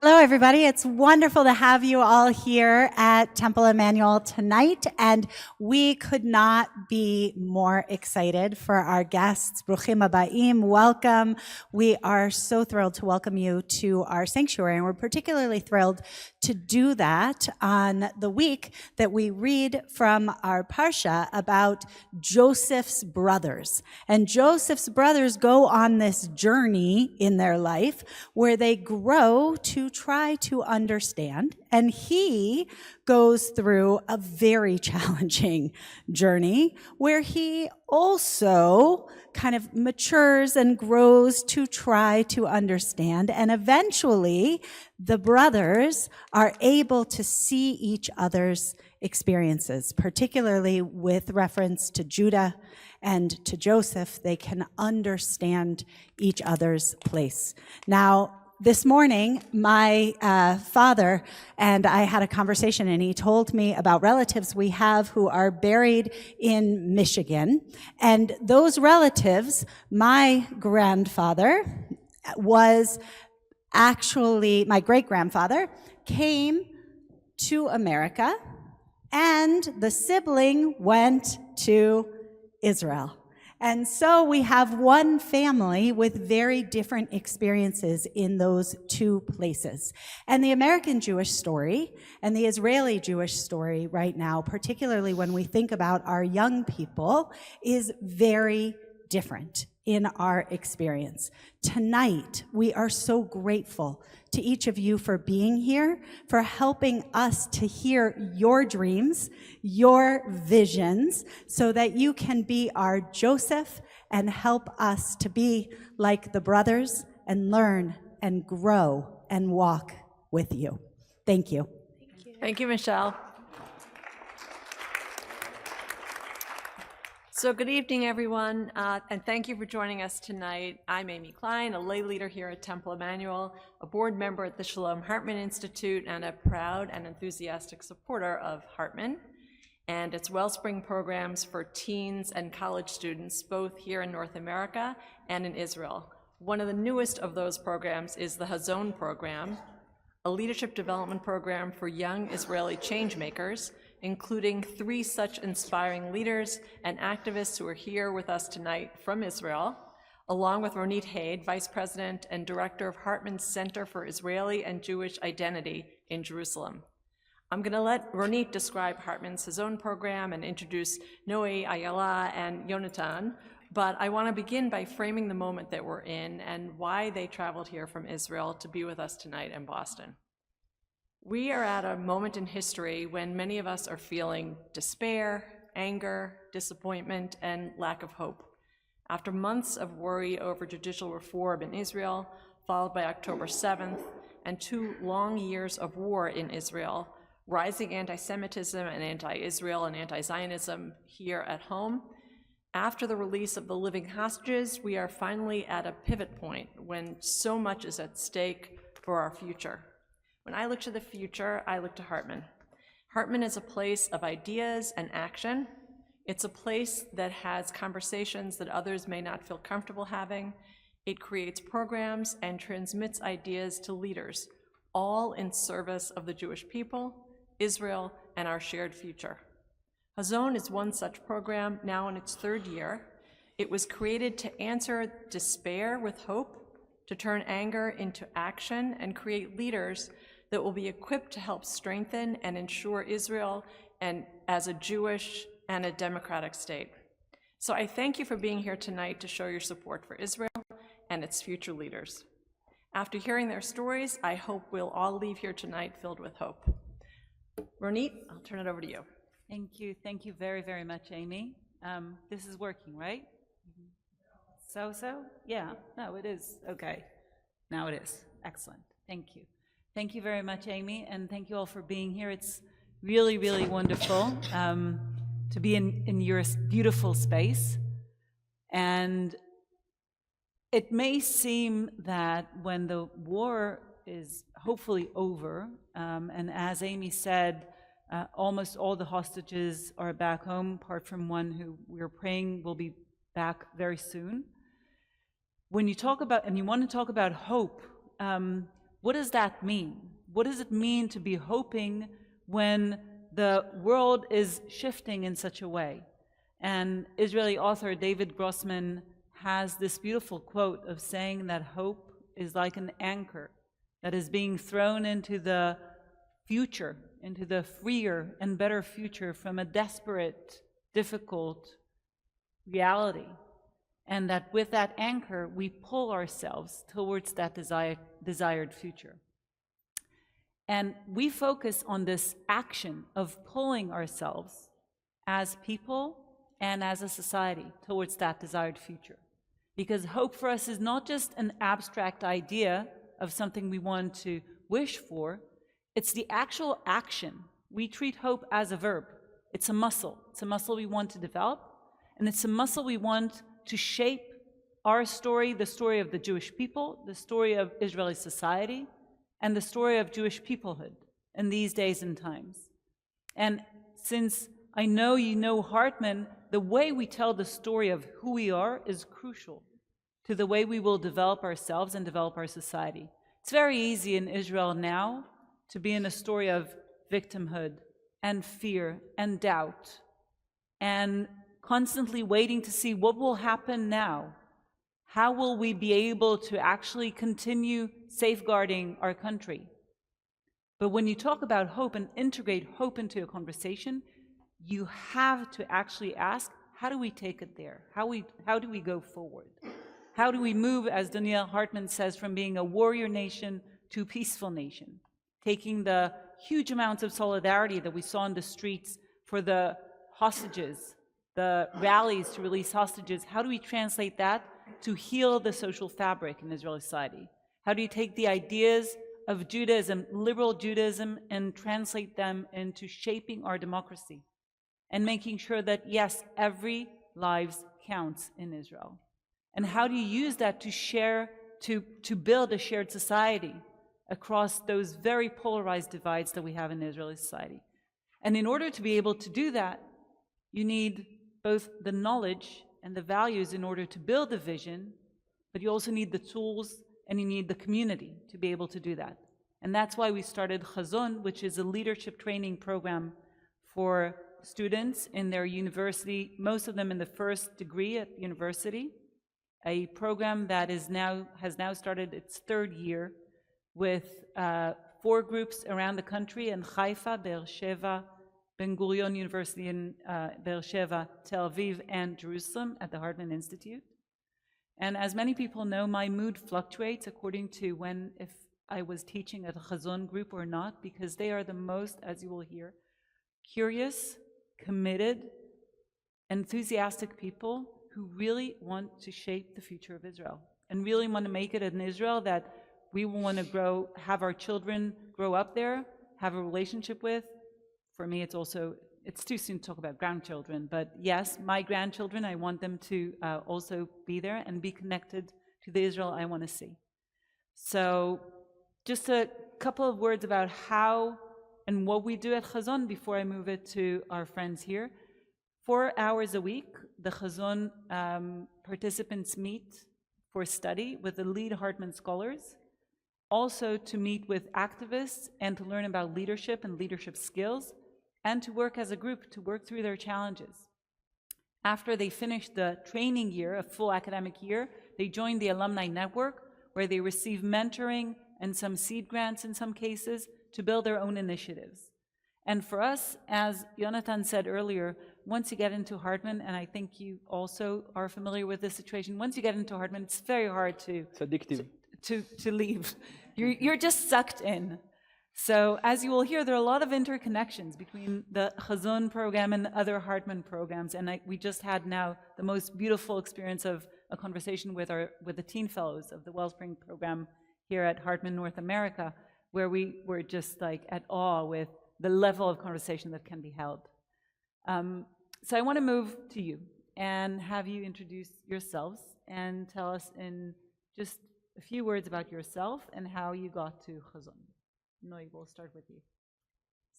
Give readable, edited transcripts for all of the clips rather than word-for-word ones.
Hello, everybody. It's wonderful to have you all here at Temple Emmanuel tonight, and we could not be more excited for our guests. Bruchim habayim, welcome. We are so thrilled to welcome you to our sanctuary, and we're particularly thrilled to do that on the week that we read from our parsha about Joseph's brothers. And Joseph's brothers go on this journey in their life where they grow to try to understand, and he goes through a very challenging journey where he also kind of matures and grows to try to understand, and eventually the brothers are able to see each other's experiences, particularly with reference to Judah and to Joseph. They can understand each other's place. Now, this morning, my father and I had a conversation, and he told me about relatives we have who are buried in Michigan. And those relatives, my grandfather was actually, my great-grandfather came to America, and the sibling went to Israel. And so we have one family with very different experiences in those two places. And the American Jewish story and the Israeli Jewish story right now, particularly when we think about our young people, is very different in our experience. Tonight, we are so grateful to each of you for being here, for helping us to hear your dreams, your visions, so that you can be our Joseph and help us to be like the brothers and learn and grow and walk with you. Thank you. Thank you, Michelle. So good evening, everyone, and thank you for joining us tonight. I'm Amy Klein, a lay leader here at Temple Emmanuel, a board member at the Shalom Hartman Institute, and a proud and enthusiastic supporter of Hartman and its Wellspring programs for teens and college students, both here in North America and in Israel. One of the newest of those programs is the Hazon program, a leadership development program for young Israeli changemakers, including 3 such inspiring leaders and activists who are here with us tonight from Israel, along with Ronit, Vice President and Director of Hartman's Center for Israeli and Jewish Identity in Jerusalem. I'm going to let Ronit describe Hartman's Hazon program and introduce Noi, Ayala, and Yonathan, but I want to begin by framing the moment that we're in and why they traveled here from Israel to be with us tonight in Boston. We are at a moment in history when many of us are feeling despair, anger, disappointment, and lack of hope. After months of worry over judicial reform in Israel, followed by October 7th, and 2 long years of war in Israel, rising anti-Semitism and anti-Israel and anti-Zionism here at home, after the release of the living hostages, we are finally at a pivot point when so much is at stake for our future. When I look to the future, I look to Hartman. Hartman is a place of ideas and action. It's a place that has conversations that others may not feel comfortable having. It creates programs and transmits ideas to leaders, all in service of the Jewish people, Israel, and our shared future. Hazon is one such program, now in its 3rd year. It was created to answer despair with hope, to turn anger into action, and create leaders that will be equipped to help strengthen and ensure Israel and as a Jewish and a democratic state. So I thank you for being here tonight to show your support for Israel and its future leaders. After hearing their stories, I hope we'll all leave here tonight filled with hope. Ronit, I'll turn it over to you. Thank you. Thank you very, very much, Amy. This is working, right? So? Yeah. No, it is. Okay. Now it is. Excellent. Thank you. Thank you very much, Amy, and thank you all for being here. It's really, really wonderful to be in your beautiful space. And it may seem that when the war is hopefully over, and as Amy said, almost all the hostages are back home, apart from one who we're praying will be back very soon. When you talk about, and you want to talk about hope, What does that mean? What does it mean to be hoping when the world is shifting in such a way? And Israeli author David Grossman has this beautiful quote of saying that hope is like an anchor that is being thrown into the future, into the freer and better future from a desperate, difficult reality. And that with that anchor, we pull ourselves towards that desired future. And we focus on this action of pulling ourselves as people and as a society towards that desired future. Because hope for us is not just an abstract idea of something we want to wish for, it's the actual action. We treat hope as a verb. It's a muscle. It's a muscle we want to develop, and it's a muscle we want to shape our story, the story of the Jewish people, the story of Israeli society, and the story of Jewish peoplehood in these days and times. And since I know you know Hartman, the way we tell the story of who we are is crucial to the way we will develop ourselves and develop our society. It's very easy in Israel now to be in a story of victimhood and fear and doubt and constantly waiting to see what will happen now. How will we be able to actually continue safeguarding our country? But when you talk about hope and integrate hope into a conversation, you have to actually ask, how do we take it there? How do we go forward? How do we move, as Daniel Hartman says, from being a warrior nation to a peaceful nation? Taking the huge amounts of solidarity that we saw in the streets for the hostages, the rallies to release hostages, how do we translate that to heal the social fabric in Israeli society? How do you take the ideas of Judaism, liberal Judaism, and translate them into shaping our democracy and making sure that, yes, every life counts in Israel? And how do you use that to share, to build a shared society across those very polarized divides that we have in Israeli society? And in order to be able to do that, you need both the knowledge and the values in order to build the vision, but you also need the tools and you need the community to be able to do that. And that's why we started Hazon, which is a leadership training program for students in their university, most of them in the first degree at university, a program that has now started its third year with 4 groups around the country in Haifa, Be'er Sheva, Ben Gurion University in Be'er Sheva, Tel Aviv, and Jerusalem at the Hartman Institute. And as many people know, my mood fluctuates according to if I was teaching at a Hazon group or not, because they are the most, as you will hear, curious, committed, enthusiastic people who really want to shape the future of Israel and really want to make it an Israel that we want to have our children grow up there, have a relationship with. For me, it's too soon to talk about grandchildren, but yes, my grandchildren, I want them to also be there and be connected to the Israel I want to see. So just a couple of words about how and what we do at Hazon before I move it to our friends here. 4 hours a week, the Hazon participants meet for study with the lead Hartman scholars, also to meet with activists and to learn about leadership and leadership skills, and to work as a group to work through their challenges. After they finish the training year, a full academic year, they join the alumni network where they receive mentoring and some seed grants in some cases to build their own initiatives. And for us, as Yonathan said earlier, once you get into Hartman, and I think you also are familiar with this situation, once you get into Hartman, it's very hard It's addictive. to leave. You're just sucked in. So as you will hear, there are a lot of interconnections between the Hazon program and other Hartman programs, and we just had now the most beautiful experience of a conversation with the teen fellows of the Wellspring program here at Hartman North America, where we were just like at awe with the level of conversation that can be held. So I want to move to you and have you introduce yourselves and tell us in just a few words about yourself and how you got to Hazon. Noi, we'll start with you.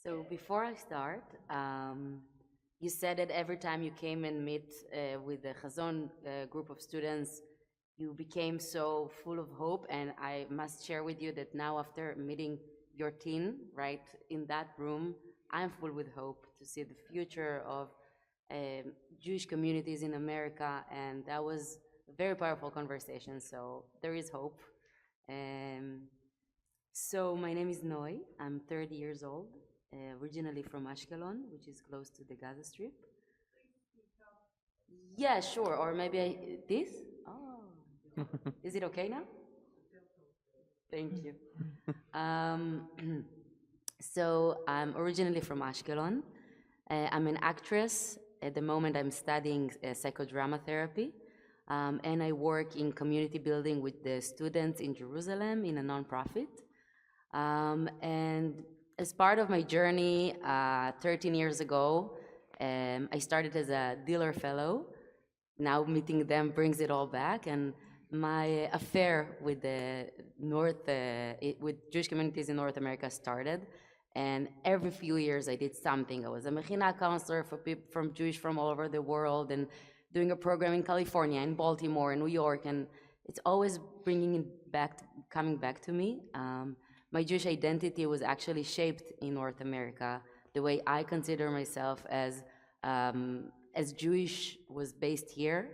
So before I start, you said that every time you came and meet with the Hazon group of students, you became so full of hope. And I must share with you that now, after meeting your team, right, in that room, I'm full with hope to see the future of Jewish communities in America. And that was a very powerful conversation. So there is hope. So my name is Noi. I'm 30 years old, originally from Ashkelon, which is close to the Gaza Strip. Yeah, sure. Or maybe this? Oh, is it okay now? Thank you. So I'm originally from Ashkelon. I'm an actress. At the moment, I'm studying psychodrama therapy. And I work in community building with the students in Jerusalem in a nonprofit. And as part of my journey, 13 years ago, I started as a dealer fellow. Now meeting them brings it all back. And my affair with the with Jewish communities in North America started. And every few years I did something. I was a Mechina counselor for people from Jewish from all over the world, and doing a program in California, in Baltimore, in New York, and it's always bringing it back, coming back to me. My Jewish identity was actually shaped in North America. The way I consider myself as Jewish was based here,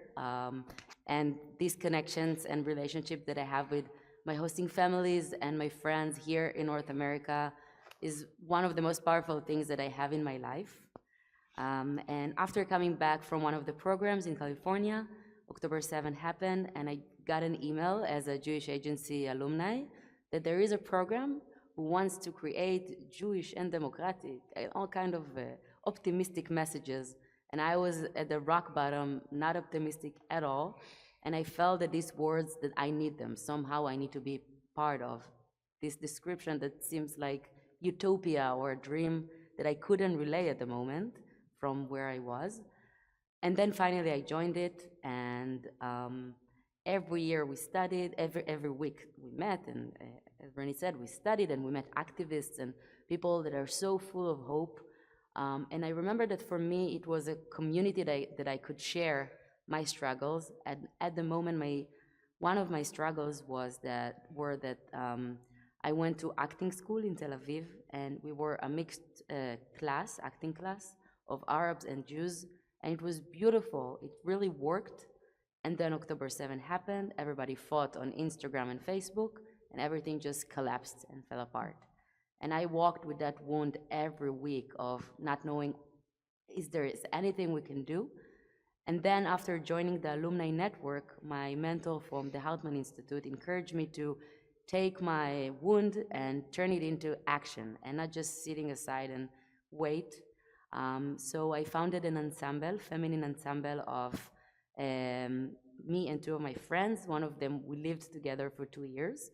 and these connections and relationships that I have with my hosting families and my friends here in North America is one of the most powerful things that I have in my life. And after coming back from one of the programs in California, October 7 happened, and I got an email as a Jewish agency alumni that there is a program who wants to create Jewish and democratic, all kind of optimistic messages. And I was at the rock bottom, not optimistic at all. And I felt that these words, that I need them. Somehow I need to be part of this description that seems like utopia or a dream that I couldn't relay at the moment from where I was. And then finally I joined it, and every year we studied, every week we met, and as Ronit said, we studied and we met activists and people that are so full of hope. And I remember that for me, it was a community that I could share my struggles. At the moment, one of my struggles were that I went to acting school in Tel Aviv, and we were a mixed acting class of Arabs and Jews, and it was beautiful. It really worked. And then October 7 happened. Everybody fought on Instagram and Facebook, and everything just collapsed and fell apart. And I walked with that wound every week of not knowing, is there anything we can do? And then after joining the alumni network, my mentor from the Hartman Institute encouraged me to take my wound and turn it into action, and not just sitting aside and wait. So I founded an ensemble, feminine ensemble of me and two of my friends. One of them, we lived together for 2 years,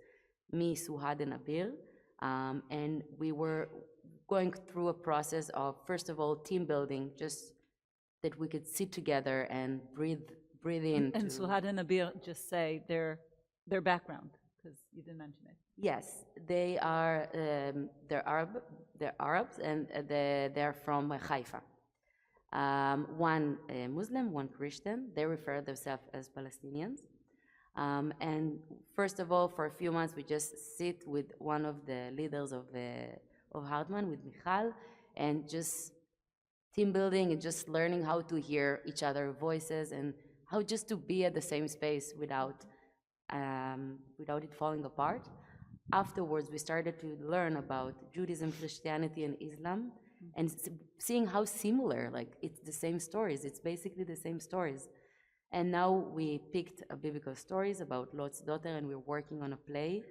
me, Suhad, and Abir. And we were going through a process of, first of all, team building, just that we could sit together and breathe in. And Suhad and Abir, just say their background, because you didn't mention it. Yes, they are. They're Arabs, and they're from Haifa. One Muslim, one Christian. They refer themselves as Palestinians. And first of all, for a few months, we just sit with one of the leaders of Hartman, with Michal, and just team building and just learning how to hear each other's voices and how just to be at the same space without it falling apart. Afterwards, we started to learn about Judaism, Christianity, and Islam, and seeing how similar, like it's the same stories. It's basically the same stories. And now we picked a biblical stories about Lot's daughter, and we're working on a play.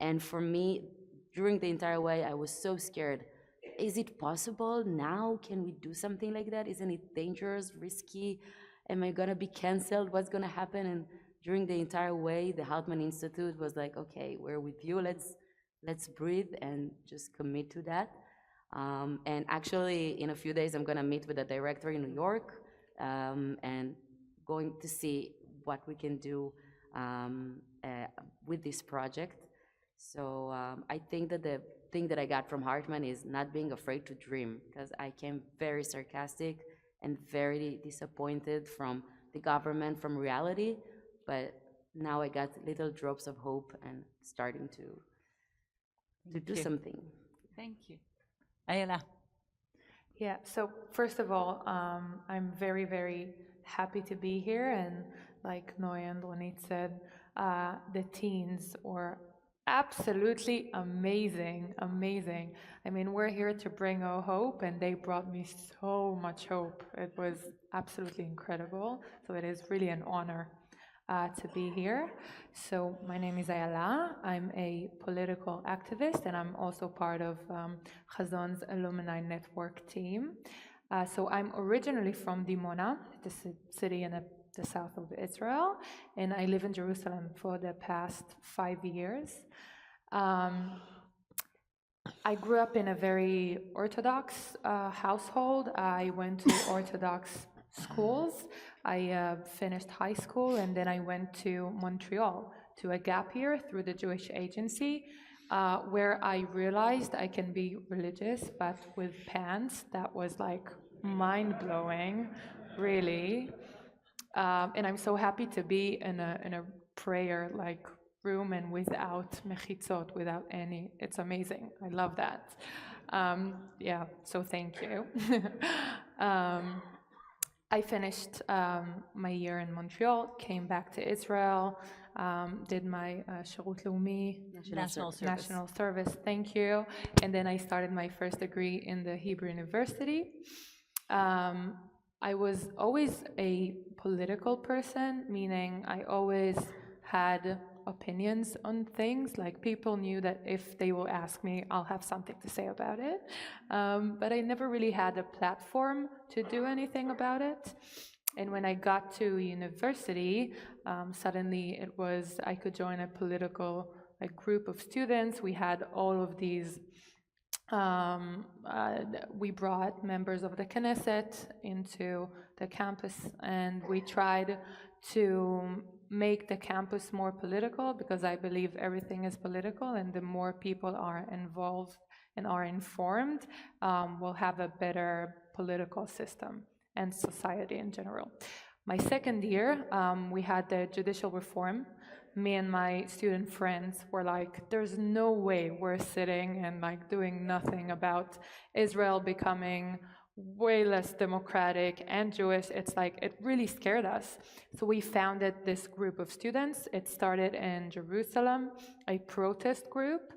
And for me, during the entire way, I was so scared. Is it possible now? Can we do something like that? Isn't it dangerous, risky? Am I gonna be canceled? What's gonna happen? And during the entire way, the Hartman Institute was like, okay, we're with you. Let's breathe and just commit to that. And actually, in a few days, I'm gonna meet with the director in New York, and going to see what we can do with this project. So I think that the thing that I got from Hartman is not being afraid to dream, because I came very sarcastic and very disappointed from the government, from reality, but now I got little drops of hope and starting to do you. something. Thank you. Ayala. Yeah, so first of all, I'm very, very happy to be here. And like Noi and Ronit said, the teens were absolutely amazing, amazing. I mean, we're here to bring hope, and they brought me so much hope. It was absolutely incredible. So it is really an honor to be here. So my name is Ayala. I'm a political activist, and I'm also part of Hazon's alumni network team. So I'm originally from Dimona, the city in the south of Israel, and I live in Jerusalem for the past 5 years. I grew up in a very Orthodox household. I went to Orthodox schools. I finished high school, and then I went to Montreal to a gap year through the Jewish Agency, where I realized I can be religious, but with pants. That was like mind-blowing, really. And I'm so happy to be in a prayer like room and without mechitzot, without any. It's amazing. I love that. Yeah, so thank you. I finished my year in Montreal, came back to Israel, did my Shirut Leumi, National Service, thank you. And then I started my first degree in the Hebrew University. I was always a political person, meaning I always had opinions on things. Like, people knew that if they will ask me, I'll have something to say about it. But I never really had a platform to do anything about it. And when I got to university, suddenly I could join a political group of students. We had all of these. We brought members of the Knesset into the campus, and we tried to make the campus more political, because I believe everything is political, and the more people are involved and are informed, we'll have a better political system and society in general. My second year, we had the judicial reform. Me and my student friends were like, there's no way we're sitting and doing nothing about Israel becoming way less democratic and Jewish. It's it really scared us. So we founded this group of students. It started in Jerusalem, a protest group,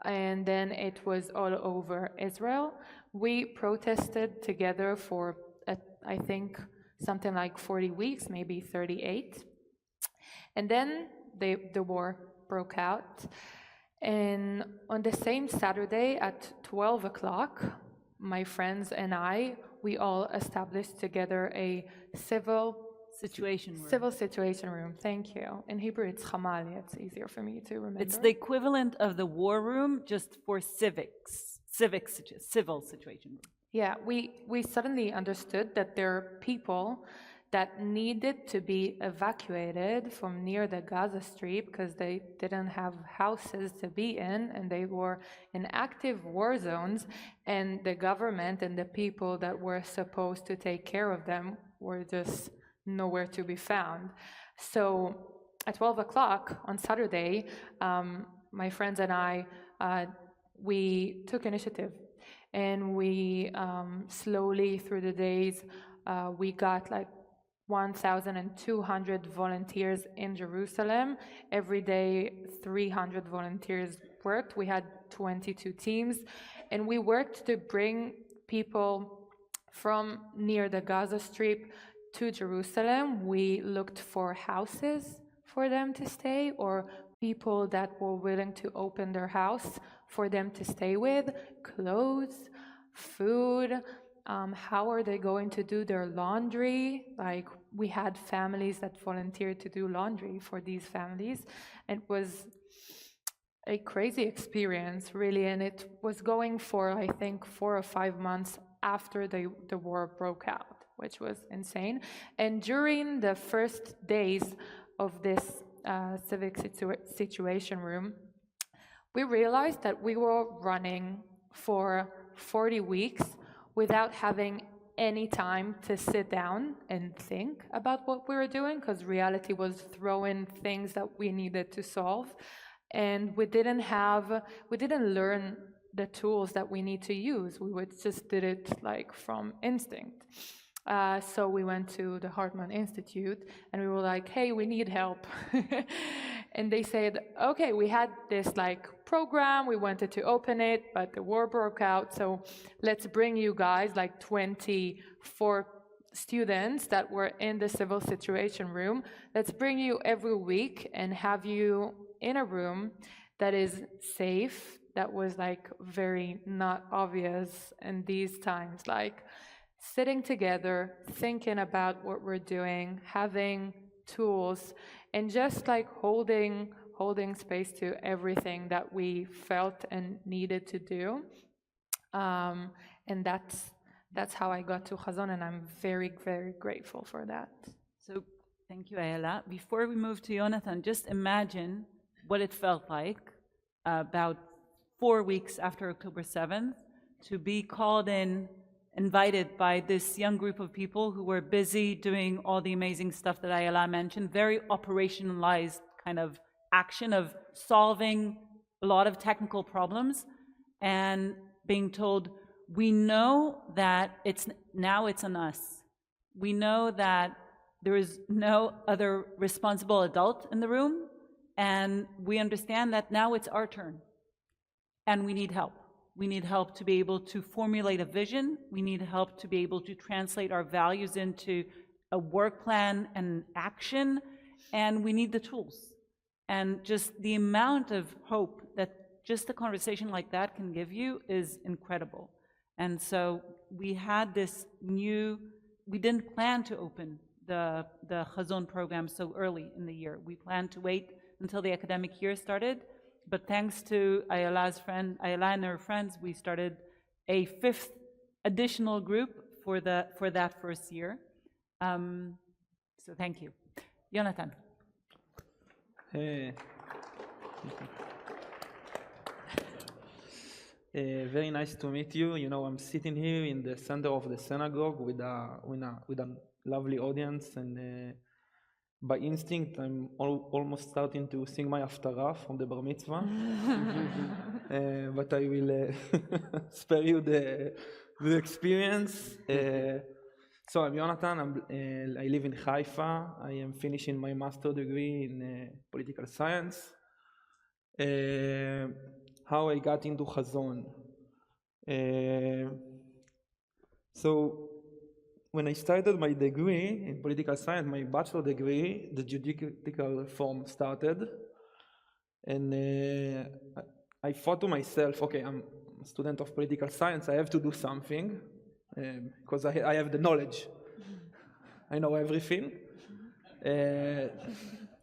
and then it was all over Israel. We protested together for, I think, something like 40 weeks, maybe 38. And then the war broke out. And on the same Saturday at 12 o'clock, my friends and we all established together a civil situation room. Thank you. In Hebrew, it's chamal. It's easier for me to remember. It's the equivalent of the war room, just for civil situation room. Yeah, we suddenly understood that there are people that needed to be evacuated from near the Gaza Strip because they didn't have houses to be in, and they were in active war zones, and the government and the people that were supposed to take care of them were just nowhere to be found. So at 12 o'clock on Saturday, my friends and we took initiative, and we slowly through the days, we got 1,200 volunteers in Jerusalem. Every day, 300 volunteers worked. We had 22 teams, and we worked to bring people from near the Gaza Strip to Jerusalem. We looked for houses for them to stay, or people that were willing to open their house for them to stay with, clothes, food. How are they going to do their laundry? We had families that volunteered to do laundry for these families. It was a crazy experience, really, and it was going for, I think, 4 or 5 months after the war broke out, which was insane. And during the first days of this civic situation room, we realized that we were running for 40 weeks without having any time to sit down and think about what we were doing, because reality was throwing things that we needed to solve. And we didn't learn the tools that we need to use. Just did it like from instinct. So we went to the Hartman Institute and we were like, hey, we need help. And they said, okay, we had this like program, we wanted to open it, but the war broke out. So let's bring you guys, like 24 students that were in the civil situation room. Let's bring you every week and have you in a room that is safe, that was like very not obvious in these times, like sitting together, thinking about what we're doing, having tools, and just like holding space to everything that we felt and needed to do. And that's how I got to Hazon, and I'm very, very grateful for that. So thank you, Ayala. Before we move to Yonathan, just imagine what it felt like about 4 weeks after October 7th to be called in, invited by this young group of people who were busy doing all the amazing stuff that Ayala mentioned, very operationalized kind of action of solving a lot of technical problems, and being told, we know that it's on us. We know that there is no other responsible adult in the room, and we understand that now it's our turn, and we need help. We need help to be able to formulate a vision. We need help to be able to translate our values into a work plan and action, and we need the tools. And just the amount of hope that just a conversation like that can give you is incredible. And so we had we didn't plan to open the Hazon program so early in the year. We planned to wait until the academic year started, but thanks to Ayala and her friends, we started a 5th additional group for that first year. So thank you. Yonathan. Very nice to meet you. You know, I'm sitting here in the center of the synagogue with a lovely audience, and by instinct, I'm almost starting to sing my haftarah from the bar mitzvah, but I will spare you the experience. So I'm Yonathan. I live in Haifa. I am finishing my master's degree in political science. How I got into Hazon. So when I started my degree in political science, my bachelor degree, the judicial reform started. And I thought to myself, okay, I'm a student of political science, I have to do something, because I have the knowledge. I know everything.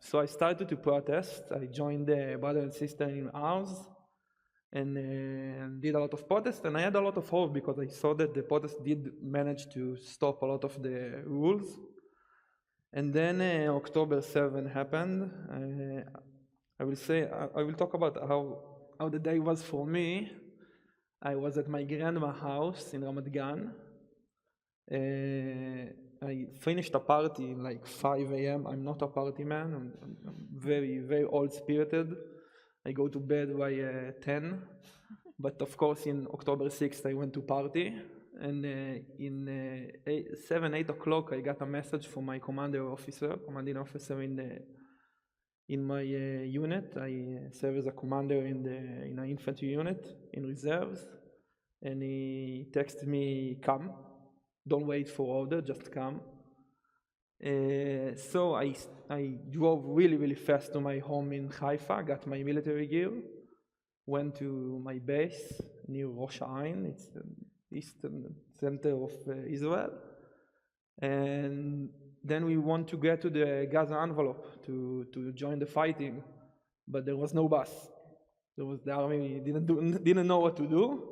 So I started to protest. I joined the brother and sister in arms, and did a lot of protests, and I had a lot of hope because I saw that the protests did manage to stop a lot of the rules. And then October 7 happened. I will talk about how the day was for me. I was at my grandma's house in Ramat Gan. I finished a party like 5 a.m. I'm not a party man. I'm very, very old-spirited. I go to bed by 10, but of course in October 6th I went to party, and in 7, 8 o'clock I got a message from my commanding officer in my unit. I serve as a commander in an infantry unit in reserves, and he texted me, come, don't wait for order, just come. So I drove really, really fast to my home in Haifa, got my military gear, went to my base near Rosh Hashanah, it's the eastern center of Israel, and then we want to get to the Gaza envelope to join the fighting, but there was no bus. The army didn't know what to do,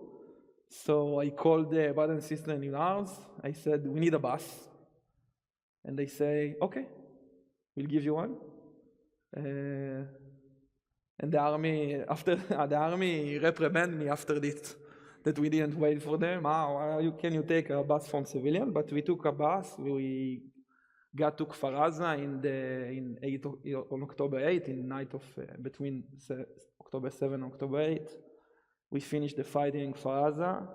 so I called the brother and sister in arms. I said, we need a bus. And they say, okay, we'll give you one. And the army reprimanded me after this. that we didn't wait for them. Can you take a bus from civilian? But we took a bus. We got to Kfar Aza on October 8, in night of between October 7 and October 8. We finished the fighting in Kfar Aza,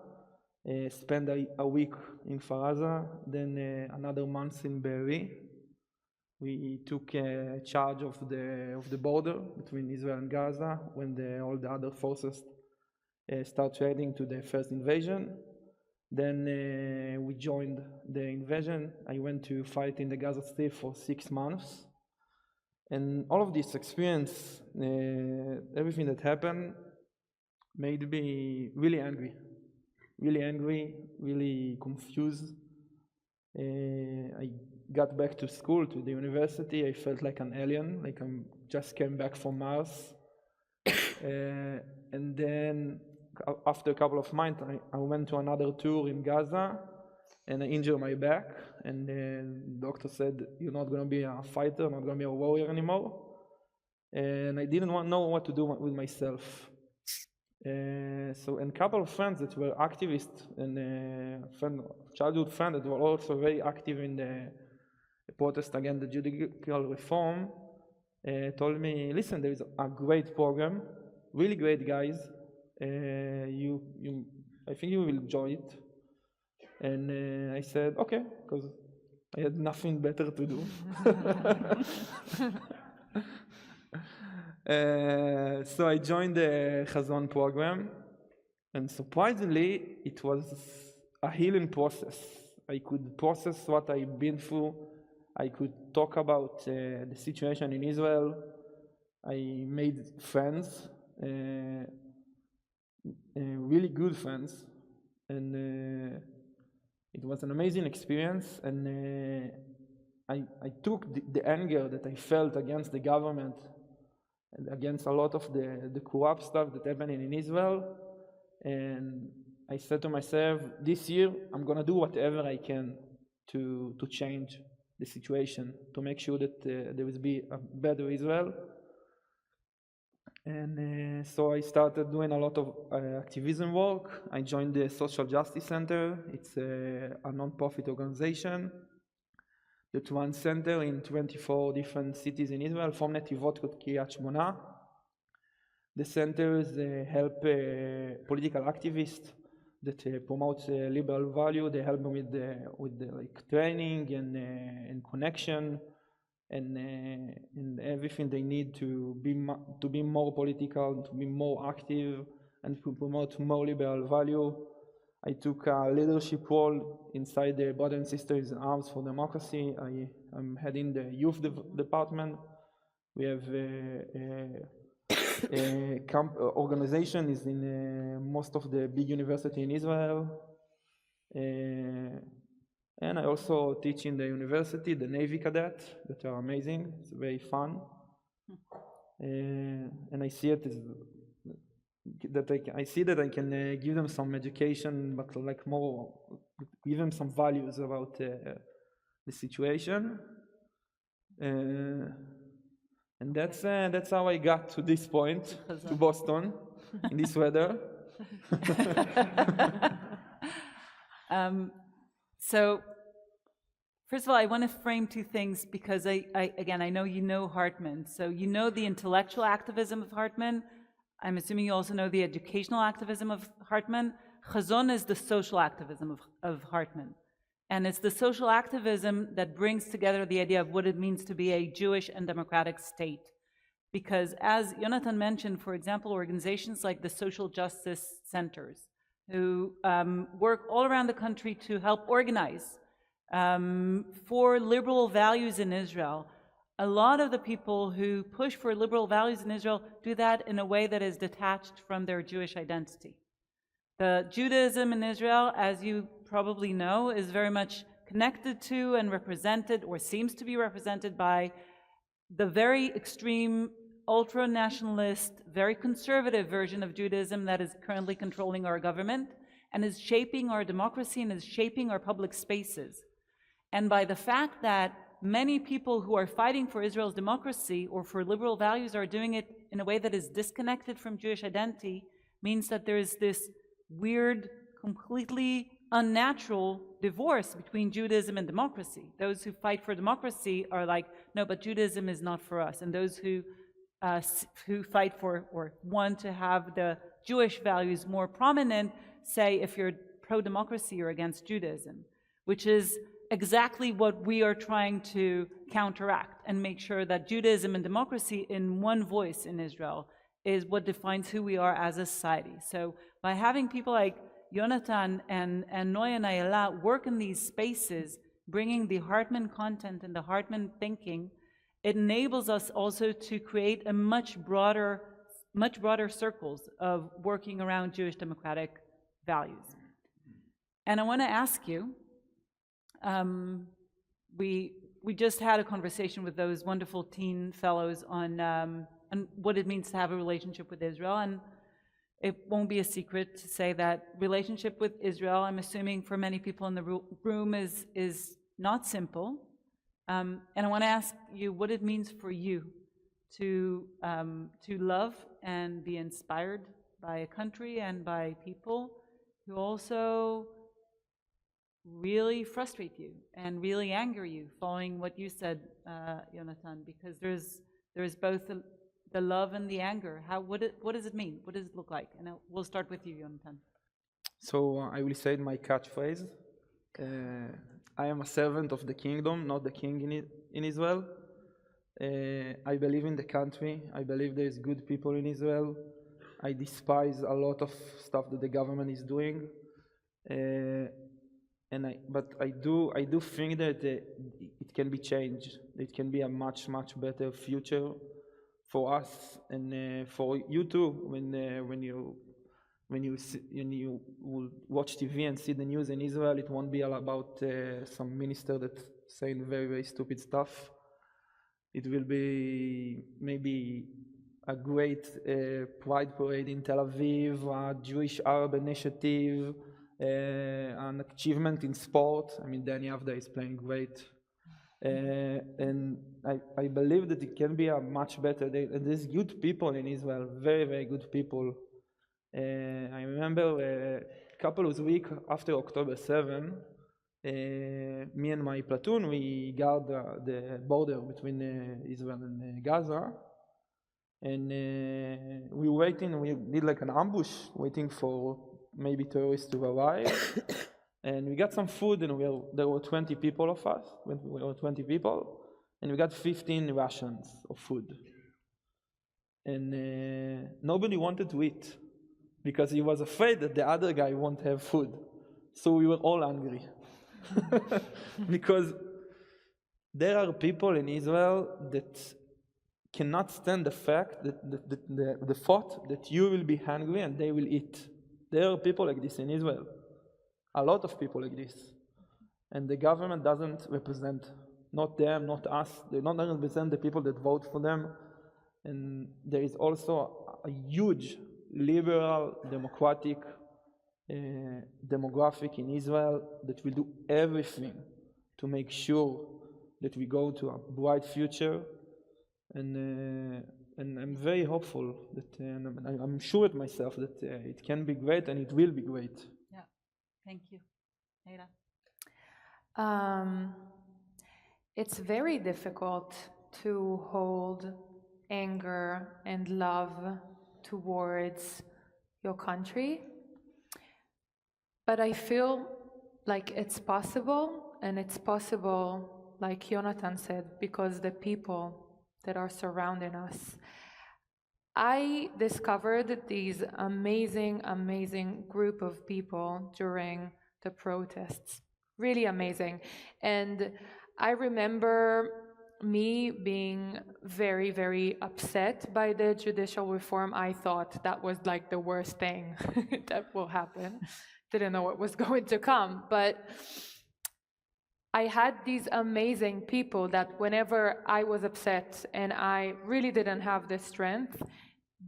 spent a week in Kfar Aza, then another month in Be'eri. We took charge of the border between Israel and Gaza when all the other forces start heading to the first invasion. Then we joined the invasion. I went to fight in the Gaza Strip for 6 months. And all of this experience, everything that happened, made me really angry, really confused. I got back to school, to the university. I felt like an alien, like I just came back from Mars. And then after a couple of months, I went to another tour in Gaza, and I injured my back. And the doctor said, "You're not going to be a fighter, not going to be a warrior anymore." And I didn't know what to do with myself. And a couple of friends that were activists, and childhood friends that were also very active in the protest against the judicial reform, told me, "Listen, there is a great program, really great guys. I think you will enjoy it." And I said, "Okay," because I had nothing better to do. So I joined the Hazon program, and surprisingly, it was a healing process. I could process what I've been through. I could talk about the situation in Israel. I made friends, really good friends, and it was an amazing experience. And I took the anger that I felt against the government and against a lot of the corrupt stuff that happening in Israel, and I said to myself, this year I'm going to do whatever I can to change the situation, to make sure that there will be a better Israel. And so I started doing a lot of activism work. I joined the Social Justice Center. It's a non-profit organization that runs center in 24 different cities in Israel, from Netivot to Kiryat Shmona. The centers help political activists that promote liberal value. They help them with the training and connection and everything they need to be more political, to be more active, and to promote more liberal value. I took a leadership role inside the Brothers and Sisters in Arms for Democracy. I'm heading the youth department. We have a camp organization is in most of the big university in Israel. And I also teach in the university, the Navy cadet, that are amazing. It's very fun. And I see it as I see that I can give them some education, but like more, give them some values about the situation. And that's how I got to this point, to Boston, in this weather. So, first of all, I want to frame two things because I know you know Hartman. So you know the intellectual activism of Hartman. I'm assuming you also know the educational activism of Hartman. Hazon is the social activism of Hartman. And it's the social activism that brings together the idea of what it means to be a Jewish and democratic state. Because as Yonathan mentioned, for example, organizations like the Social Justice Centers, who work all around the country to help organize for liberal values in Israel. A lot of the people who push for liberal values in Israel do that in a way that is detached from their Jewish identity. The Judaism in Israel, as you probably know, is very much connected to and represented, or seems to be represented by, the very extreme, ultra-nationalist, very conservative version of Judaism that is currently controlling our government and is shaping our democracy and is shaping our public spaces. And by the fact that many people who are fighting for Israel's democracy or for liberal values are doing it in a way that is disconnected from Jewish identity, means that there is this weird, completely unnatural divorce between Judaism and democracy. Those who fight for democracy are like, no, but Judaism is not for us. And those who fight for or want to have the Jewish values more prominent say, if you're pro-democracy, you're against Judaism, which is exactly what we are trying to counteract and make sure that Judaism and democracy in one voice in Israel is what defines who we are as a society. So by having people like Yonathan and Noi and Ayala work in these spaces, bringing the Hartman content and the Hartman thinking, it enables us also to create a much broader circles of working around Jewish democratic values. And I want to ask you, we just had a conversation with those wonderful teen fellows on what it means to have a relationship with Israel, and it won't be a secret to say that relationship with Israel, I'm assuming for many people in the room, is not simple. And I want to ask you what it means for you to love and be inspired by a country and by people who also really frustrate you and really anger you, following what you said, Yonathan, because there's both the love and the anger. What does it mean? What does it look like? And we'll start with you, Yonathan. So I will say my catchphrase. I am a servant of the kingdom, not the king in Israel. I believe in the country. I believe there is good people in Israel. I despise a lot of stuff that the government is doing. But I do think that it can be changed. It can be a much better future for us and for you too. When you will watch TV and see the news in Israel, it won't be all about some minister that's saying very stupid stuff. It will be maybe a great pride parade in Tel Aviv, a Jewish Arab initiative, an achievement in sport. I mean, Danny Avda is playing great. And I believe that it can be a much better day. And there's good people in Israel, very good people. I remember a couple of weeks after October 7, me and my platoon, we guard the border between Israel and Gaza. And we were waiting, we did like an ambush, waiting for maybe terrorists to arrive. And we got some food, and there were 20 people of us, we were 20 people, and we got 15 rations of food. And nobody wanted to eat, because he was afraid that the other guy won't have food. So we were all hungry. Because there are people in Israel that cannot stand the fact that the thought that you will be hungry and they will eat. There are people like this in Israel. A lot of people like this. And the government doesn't represent, not them, not us. They don't represent the people that vote for them. And there is also a huge liberal, democratic demographic in Israel that will do everything to make sure that we go to a bright future. And I'm very hopeful that, I'm sure at myself that it can be great and it will be great. Yeah, thank you. Neira? It's very difficult to hold anger and love towards your country, but I feel like it's possible, and it's possible, like Yonathan said, because the people that are surrounding us. I discovered these amazing group of people during the protests. Really amazing. And I remember me being very upset by the judicial reform. I thought that was like the worst thing that will happen. Didn't know what was going to come, but I had these amazing people that whenever I was upset and I really didn't have the strength,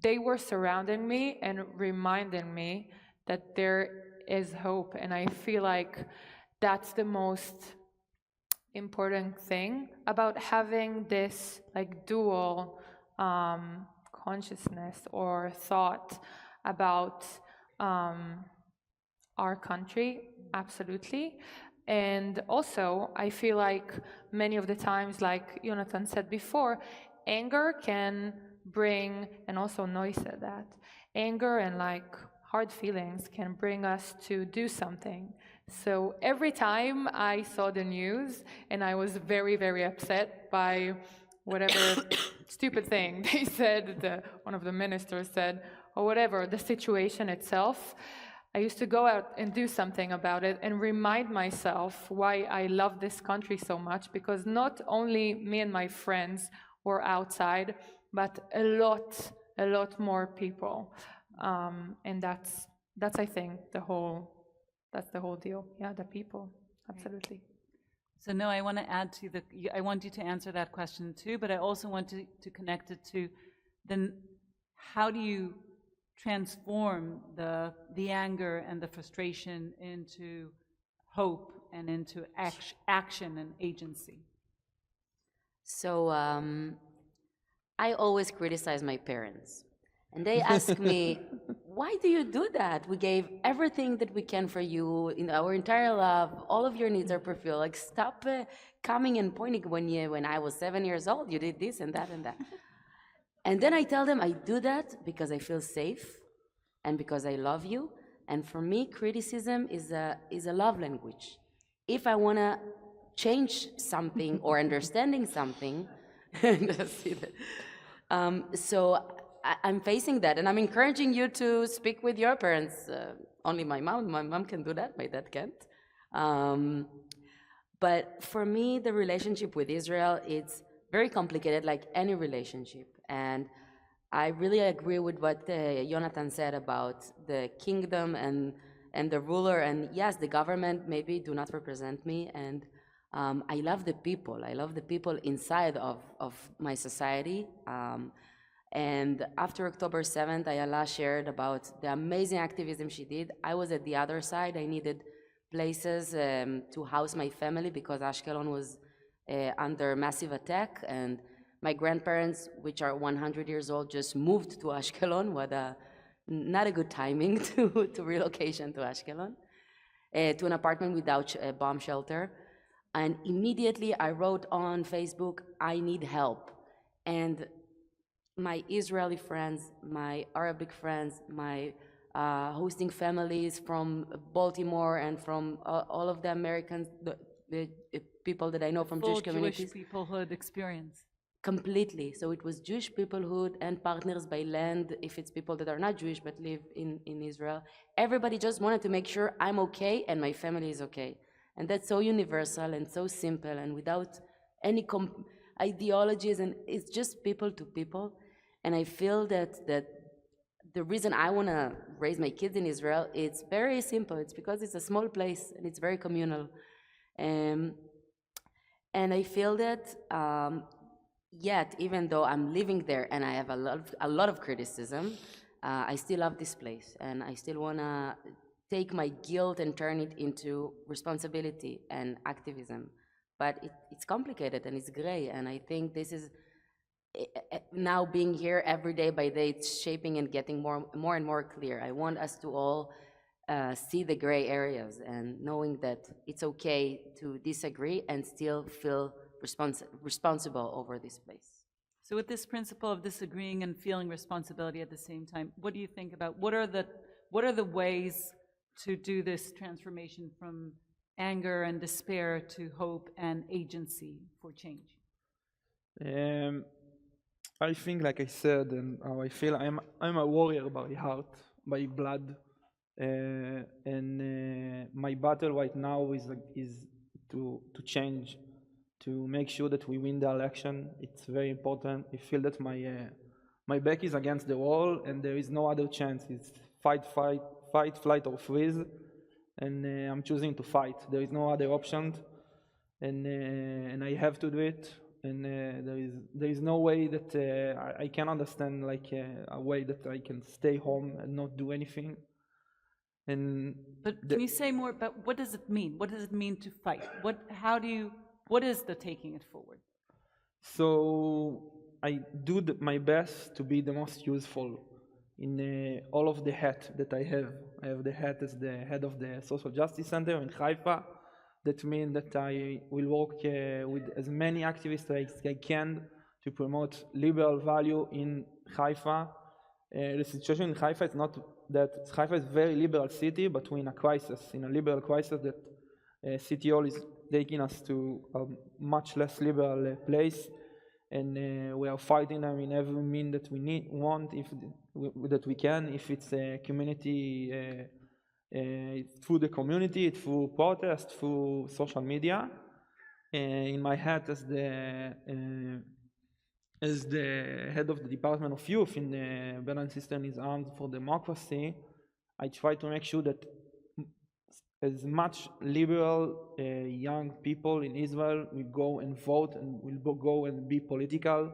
they were surrounding me and reminding me that there is hope. And I feel like that's the most important thing about having this like dual consciousness or thought about our country, absolutely. And also, I feel like many of the times, like Yonathan said before, anger can bring, and also Noi said that, anger and like hard feelings can bring us to do something. So every time I saw the news and I was very, very upset by whatever stupid thing they said, one of the ministers said, or whatever, the situation itself, I used to go out and do something about it and remind myself why I love this country so much, because not only me and my friends were outside, but a lot more people. And that's I think that's the whole deal. Yeah, the people, absolutely. So no, I want to add to I want you to answer that question too, but I also want to connect it to then how do you transform the anger and the frustration into hope and into action and agency? So I always criticize my parents. And they ask me, why do you do that? We gave everything that we can for you, in our entire love, all of your needs are fulfilled. Like, stop coming and pointing when I was 7 years old, you did this and that and that. And then I tell them I do that because I feel safe and because I love you. And for me, criticism is a love language. If I want to change something or understanding something, so I'm facing that, and I'm encouraging you to speak with your parents. Only my mom can do that, my dad can't. But for me, the relationship with Israel, it's very complicated, like any relationship. And I really agree with what Yonathan said about the kingdom and the ruler. And yes, the government maybe do not represent me. And I love the people. I love the people inside of my society. And after October 7th, Ayala shared about the amazing activism she did. I was at the other side. I needed places to house my family because Ashkelon was under massive attack, and my grandparents, which are 100 years old, just moved to Ashkelon. Not a good timing to relocation to Ashkelon, to an apartment without a bomb shelter. And immediately I wrote on Facebook, I need help. And my Israeli friends, my Arabic friends, my hosting families from Baltimore and from all of the Americans, the people that I know from Jewish communities. Jewish peoplehood experience. Completely. So it was Jewish peoplehood and partners by land, if it's people that are not Jewish but live in Israel. Everybody just wanted to make sure I'm okay and my family is okay. And that's so universal and so simple and without any ideologies, and it's just people to people. And I feel that the reason I want to raise my kids in Israel, it's very simple. It's because it's a small place and it's very communal. And I feel that yet, even though I'm living there and I have a lot of criticism, I still love this place. And I still want to take my guilt and turn it into responsibility and activism. But it's complicated and it's gray. And I think this is now being here every day by day, it's shaping and getting more and more clear. I want us to all see the gray areas and knowing that it's okay to disagree and still feel responsible over this place. So with this principle of disagreeing and feeling responsibility at the same time, what do you think about, what are the ways to do this transformation from anger and despair to hope and agency for change? I think, like I said, and how I feel, I'm a warrior by heart, by blood, and my battle right now is to change, to make sure that we win the election. It's very important. I feel that my back is against the wall, and there is no other chance. It's fight, flight, or freeze, and I'm choosing to fight. There is no other option, and I have to do it. And there is no way that I can understand like a way that I can stay home and not do anything. But can you say more about what does it mean? What does it mean to fight? What is the taking it forward? So I do my best to be the most useful. in all of the hat that I have. I have the hat as the head of the Social Justice Center in Haifa. That means that I will work with as many activists as I can to promote liberal value in Haifa. The situation in Haifa is not that Haifa is a very liberal city, but we're in a crisis, in a liberal crisis that City Hall is taking us to a much less liberal place, and we are fighting them in every means that we want, that we can. If it's a community, through the community, through protest, through social media. In my hat as the head of the Department of Youth in the Belarusian System is Armed for Democracy, I try to make sure that as much liberal young people in Israel will go and vote and will go and be political,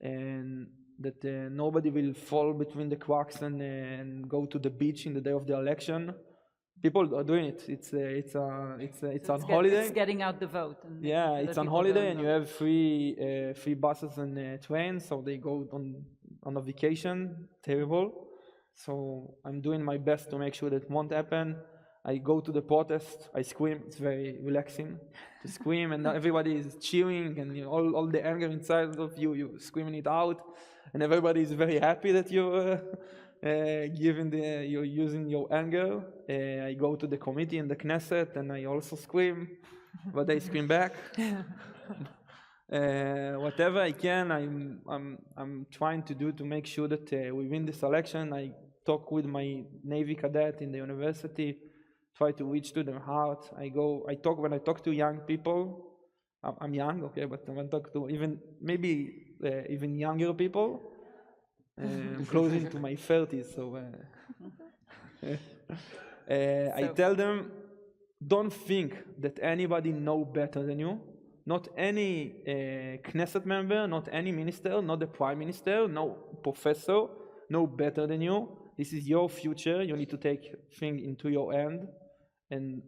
and that nobody will fall between the cracks and go to the beach in the day of the election. People are doing it. It's on holiday. It's getting out the vote. And Yeah, the it's on people holiday, don't and you know. have free buses and trains, so they go on a vacation. Terrible. So I'm doing my best to make sure that won't happen. I go to the protest, I scream. It's very relaxing to scream, and everybody is cheering, and all the anger inside of you screaming it out, and everybody is very happy that you're you're using your anger. I go to the committee in the Knesset, and I also scream, but they scream back. Whatever I can, I'm trying to do to make sure that we win this election. I talk with my Navy cadet in the university, try to reach to their heart. When I talk to young people, I'm young, okay, but when I talk to even younger people, I'm closing to my 30s, so I tell them, don't think that anybody know better than you. Not any Knesset member, not any minister, not the prime minister, no professor, know better than you. This is your future. You need to take things into your hand and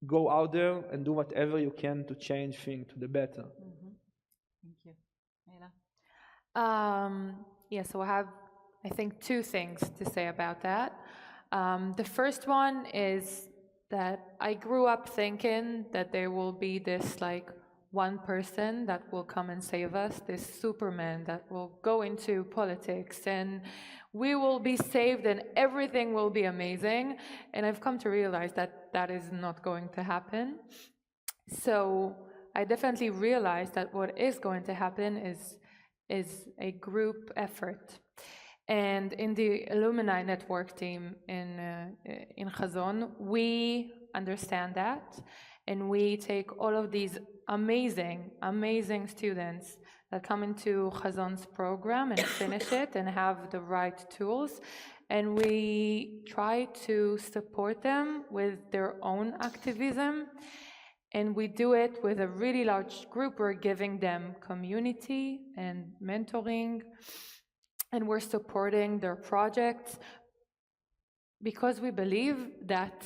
go out there and do whatever you can to change things to the better. Thank you. Ayala? So I have, I think, two things to say about that. The first one is that I grew up thinking that there will be this one person that will come and save us, this Superman that will go into politics and we will be saved and everything will be amazing. And I've come to realize that that is not going to happen. So I definitely realized that what is going to happen is a group effort. And in the alumni network team in Hazon, we understand that, and we take all of these amazing, amazing students that come into Hazon's program and finish it and have the right tools, and we try to support them with their own activism. And we do it with a really large group. We're giving them community and mentoring, and we're supporting their projects because we believe that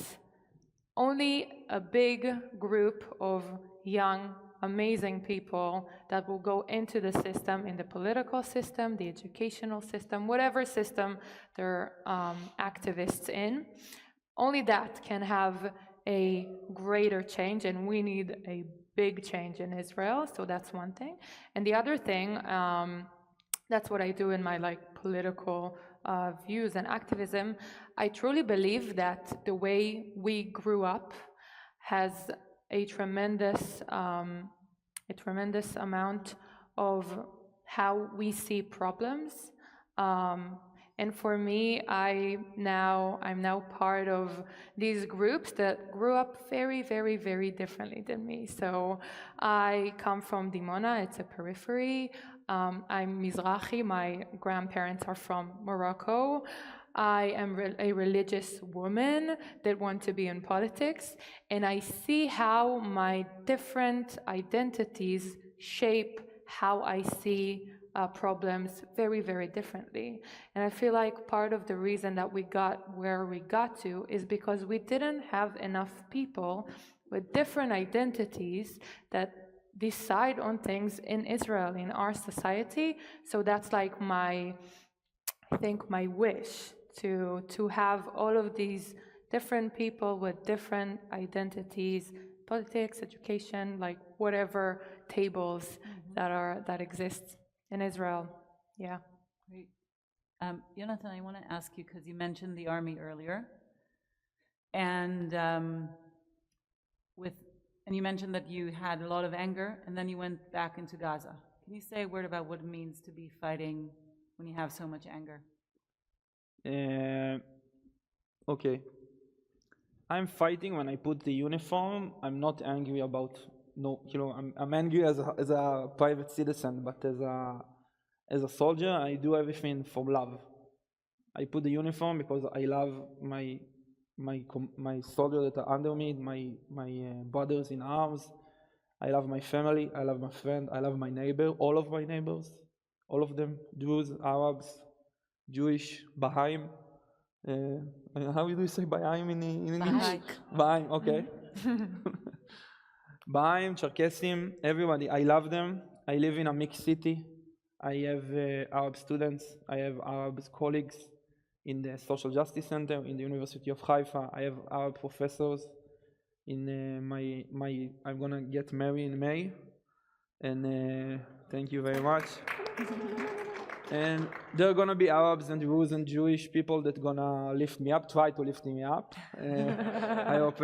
only a big group of young, amazing people that will go into the system, in the political system, the educational system, whatever system they're activists in, only that can have a greater change, and we need a big change in Israel. So that's one thing. And the other thing, that's what I do in my political views and activism. I truly believe that the way we grew up has a tremendous amount of how we see problems. And for me, I'm now part of these groups that grew up very, very, very differently than me. So I come from Dimona, it's a periphery. I'm Mizrahi, my grandparents are from Morocco. I am a religious woman that wants to be in politics, and I see how my different identities shape how I see problems very, very differently. And I feel like part of the reason that we got where we got to is because we didn't have enough people with different identities that decide on things in Israel, in our society. So that's my think, my wish to have all of these different people with different identities, politics, education, like whatever tables that exist in Israel. Yeah. Great. Yonathan, I want to ask you, because you mentioned the army earlier, and you mentioned that you had a lot of anger, and then you went back into Gaza. Can you say a word about what it means to be fighting when you have so much anger? Okay. I'm fighting when I put the uniform. I'm not angry about I'm angry as a private citizen, but as a soldier, I do everything for love. I put the uniform because I love my soldiers that are under me, my brothers in arms. I love my family. I love my friend. I love my neighbor. All of my neighbors, all of them, Jews, Arabs, Jewish, Baha'im. How do you say Baha'im in English? Baha'im, okay. Baha'im, Cherkessim, everybody. I love them. I live in a mixed city. I have Arab students. I have Arab colleagues in the Social Justice Center in the University of Haifa. I have Arab professors. I'm gonna get married in May, and thank you very much. And there are gonna be Arabs and Jews and Jewish people that gonna lift me up, try to lift me up. I hope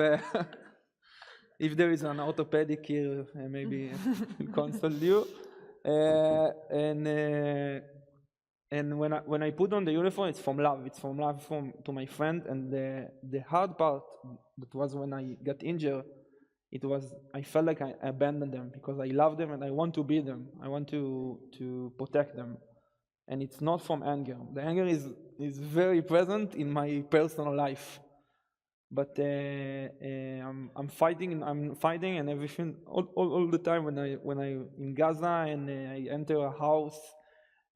if there is an orthopedic here, maybe I'll consult you. And when I put on the uniform, it's from love. It's from love to my friend. And the hard part that was when I got injured, I felt like I abandoned them because I love them and I want to be them. I want to protect them. And it's not from anger. The anger is very present in my personal life. But I'm fighting and everything all the time when I in Gaza and I enter a house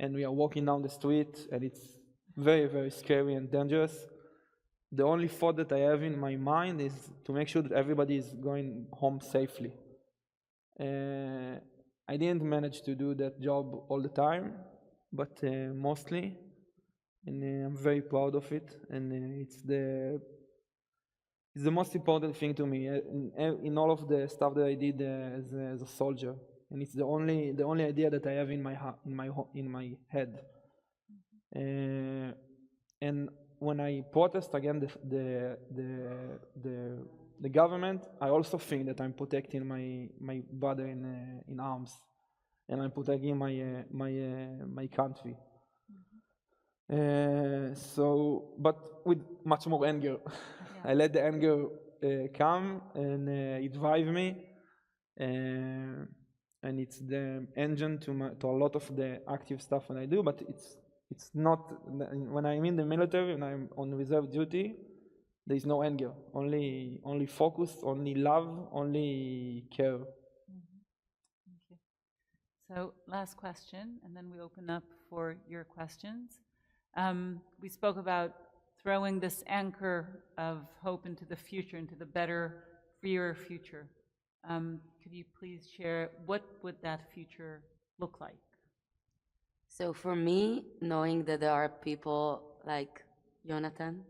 and we are walking down the street and it's very, very scary and dangerous. The only thought that I have in my mind is to make sure that everybody is going home safely. I didn't manage to do that job all the time, but mostly, and I'm very proud of it. And it's the most important thing to me in all of the stuff that I did as a soldier. And it's the only idea that I have in my head. And when I protest against the government, I also think that I'm protecting my brother in arms, and I'm protecting my country. But with much more anger. Yeah. I let the anger come, and it drives me. And it's the engine to a lot of the active stuff when I do, but it's not, when I'm in the military and I'm on reserve duty, there is no anger, only focus, only love, only care. Thank you. So last question, and then we open up for your questions. We spoke about throwing this anchor of hope into the future, into the better, freer future. Could you please share what would that future look like? So for me, knowing that there are people like Yonathan,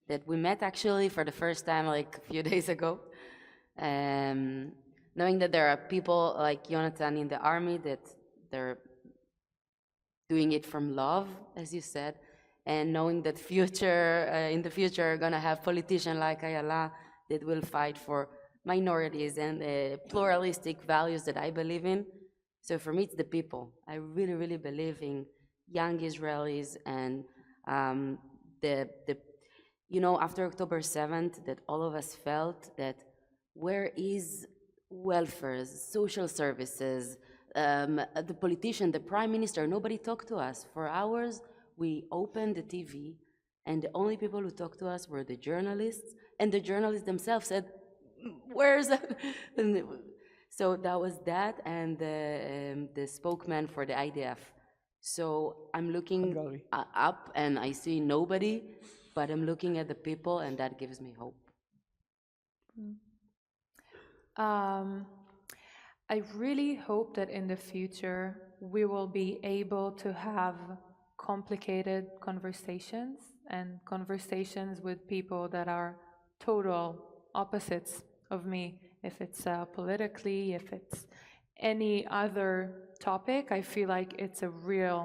that we met actually for the first time like a few days ago, knowing that there are people like Yonathan in the army, that they're doing it from love, as you said, and knowing that in the future, we're gonna have politicians like Ayala that will fight for minorities and pluralistic values that I believe in. So for me, it's the people. I really, really believe in young Israelis and after October 7th, that all of us felt that where is welfare, social services, the politician, the prime minister, nobody talked to us. For hours, we opened the TV, and the only people who talked to us were the journalists, and the journalists themselves said, where's that? So that was that, and the spokesman for the IDF. So I'm looking up, and I see nobody, but I'm looking at the people, and that gives me hope. I really hope that in the future we will be able to have complicated conversations and conversations with people that are total opposites of me. If it's politically, if it's any other topic, I feel like it's a real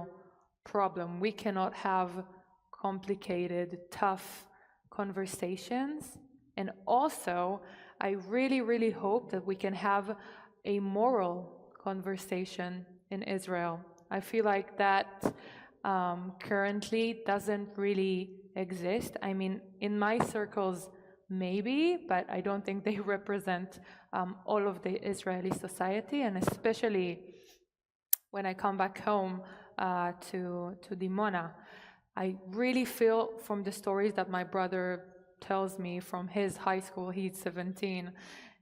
problem. We cannot have complicated, tough conversations. And also, I really, really hope that we can have a moral conversation in Israel. I feel like that currently doesn't really exist. I mean, in my circles, maybe, but I don't think they represent all of the Israeli society, and especially when I come back home to Dimona, I really feel from the stories that my brother tells me from his high school. He's 17,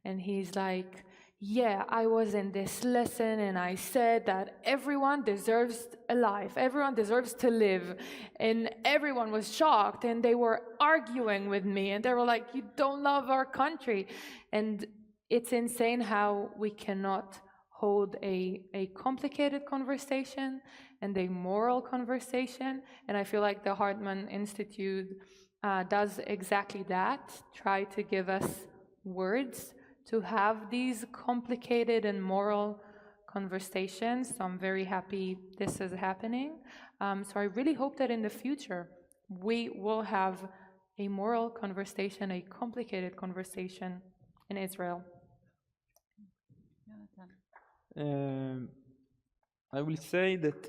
and he's like, yeah, I was in this lesson and I said that everyone deserves a life, everyone deserves to live, and everyone was shocked and they were arguing with me and they were like, you don't love our country. And it's insane how we cannot hold a complicated conversation and a moral conversation, and I feel like the Hartman Institute does exactly that, try to give us words to have these complicated and moral conversations. So I'm very happy this is happening. So I really hope that in the future we will have a moral conversation, a complicated conversation in Israel. Yonathan. I will say that,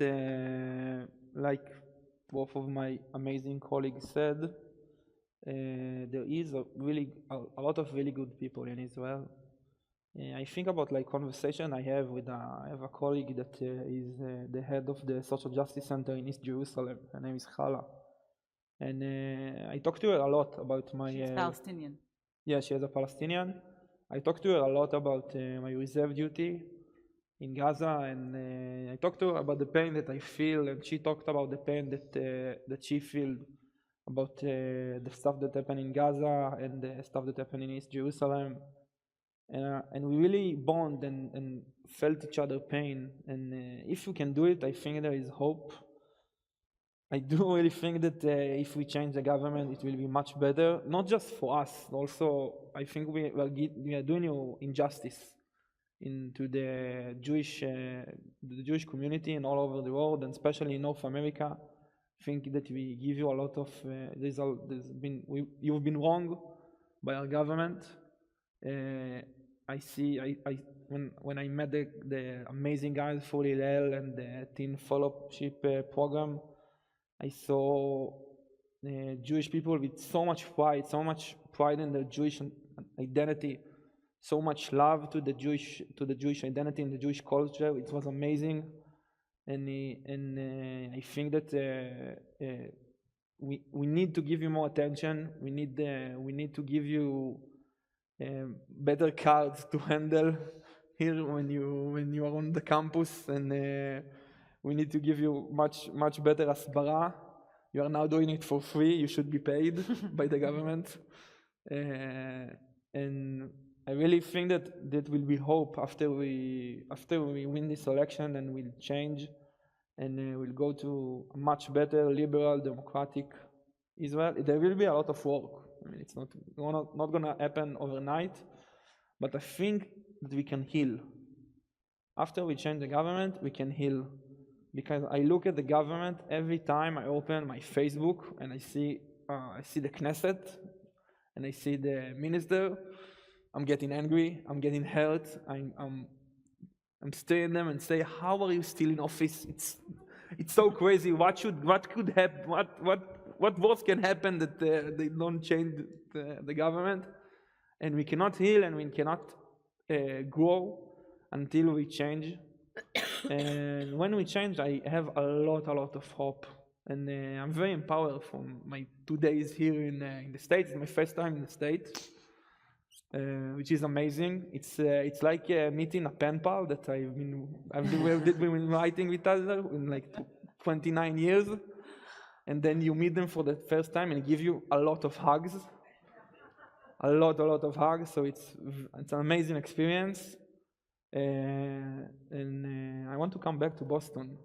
like both of my amazing colleagues said, there is a lot of really good people in Israel. I think about like conversation I have with I have a colleague that is the head of the Social Justice Center in East Jerusalem. Her name is Ayala, and I talked to her a lot about my. She's Palestinian. Yeah, she is a Palestinian. I talked to her a lot about my reserve duty in Gaza, and I talked to her about the pain that I feel, and she talked about the pain that she feels about the stuff that happened in Gaza and the stuff that happened in East Jerusalem. And we really bond and felt each other's pain. And if we can do it, I think there is hope. I do really think that if we change the government, it will be much better, not just for us. Also, I think we are doing you injustice into the Jewish community and all over the world, and especially in North America. I think that we give you a lot of. You've been wrong by our government. I see. When I met the amazing guys for Hillel and the teen fellowship program, I saw Jewish people with so much pride in their Jewish identity, so much love to the Jewish identity and the Jewish culture. It was amazing, and I think that we need to give you more attention. We need to give you better cards to handle here when you are on the campus, and we need to give you much better asbara. You are now doing it for free. You should be paid by the government, and I really think that will be hope after we win this election, and we'll change, and we'll go to a much better liberal democratic Israel. There will be a lot of work. I mean, it's not going to happen overnight, but I think that we can heal. After we change the government, we can heal. Because I look at the government every time I open my Facebook and I see the Knesset and I see the minister. I'm getting angry. I'm getting hurt. I'm staring at them and say, "How are you still in office? It's so crazy. What could happen? What worse can happen that they don't change the government?" And we cannot heal and we cannot grow until we change. And when we change, I have a lot of hope, and I'm very empowered from my 2 days here in the States. It's my first time in the States, which is amazing. It's like meeting a pen pal that we've been writing with each other in like 29 years, and then you meet them for the first time and give you a lot of hugs, a lot of hugs. So it's an amazing experience. And I want to come back to Boston.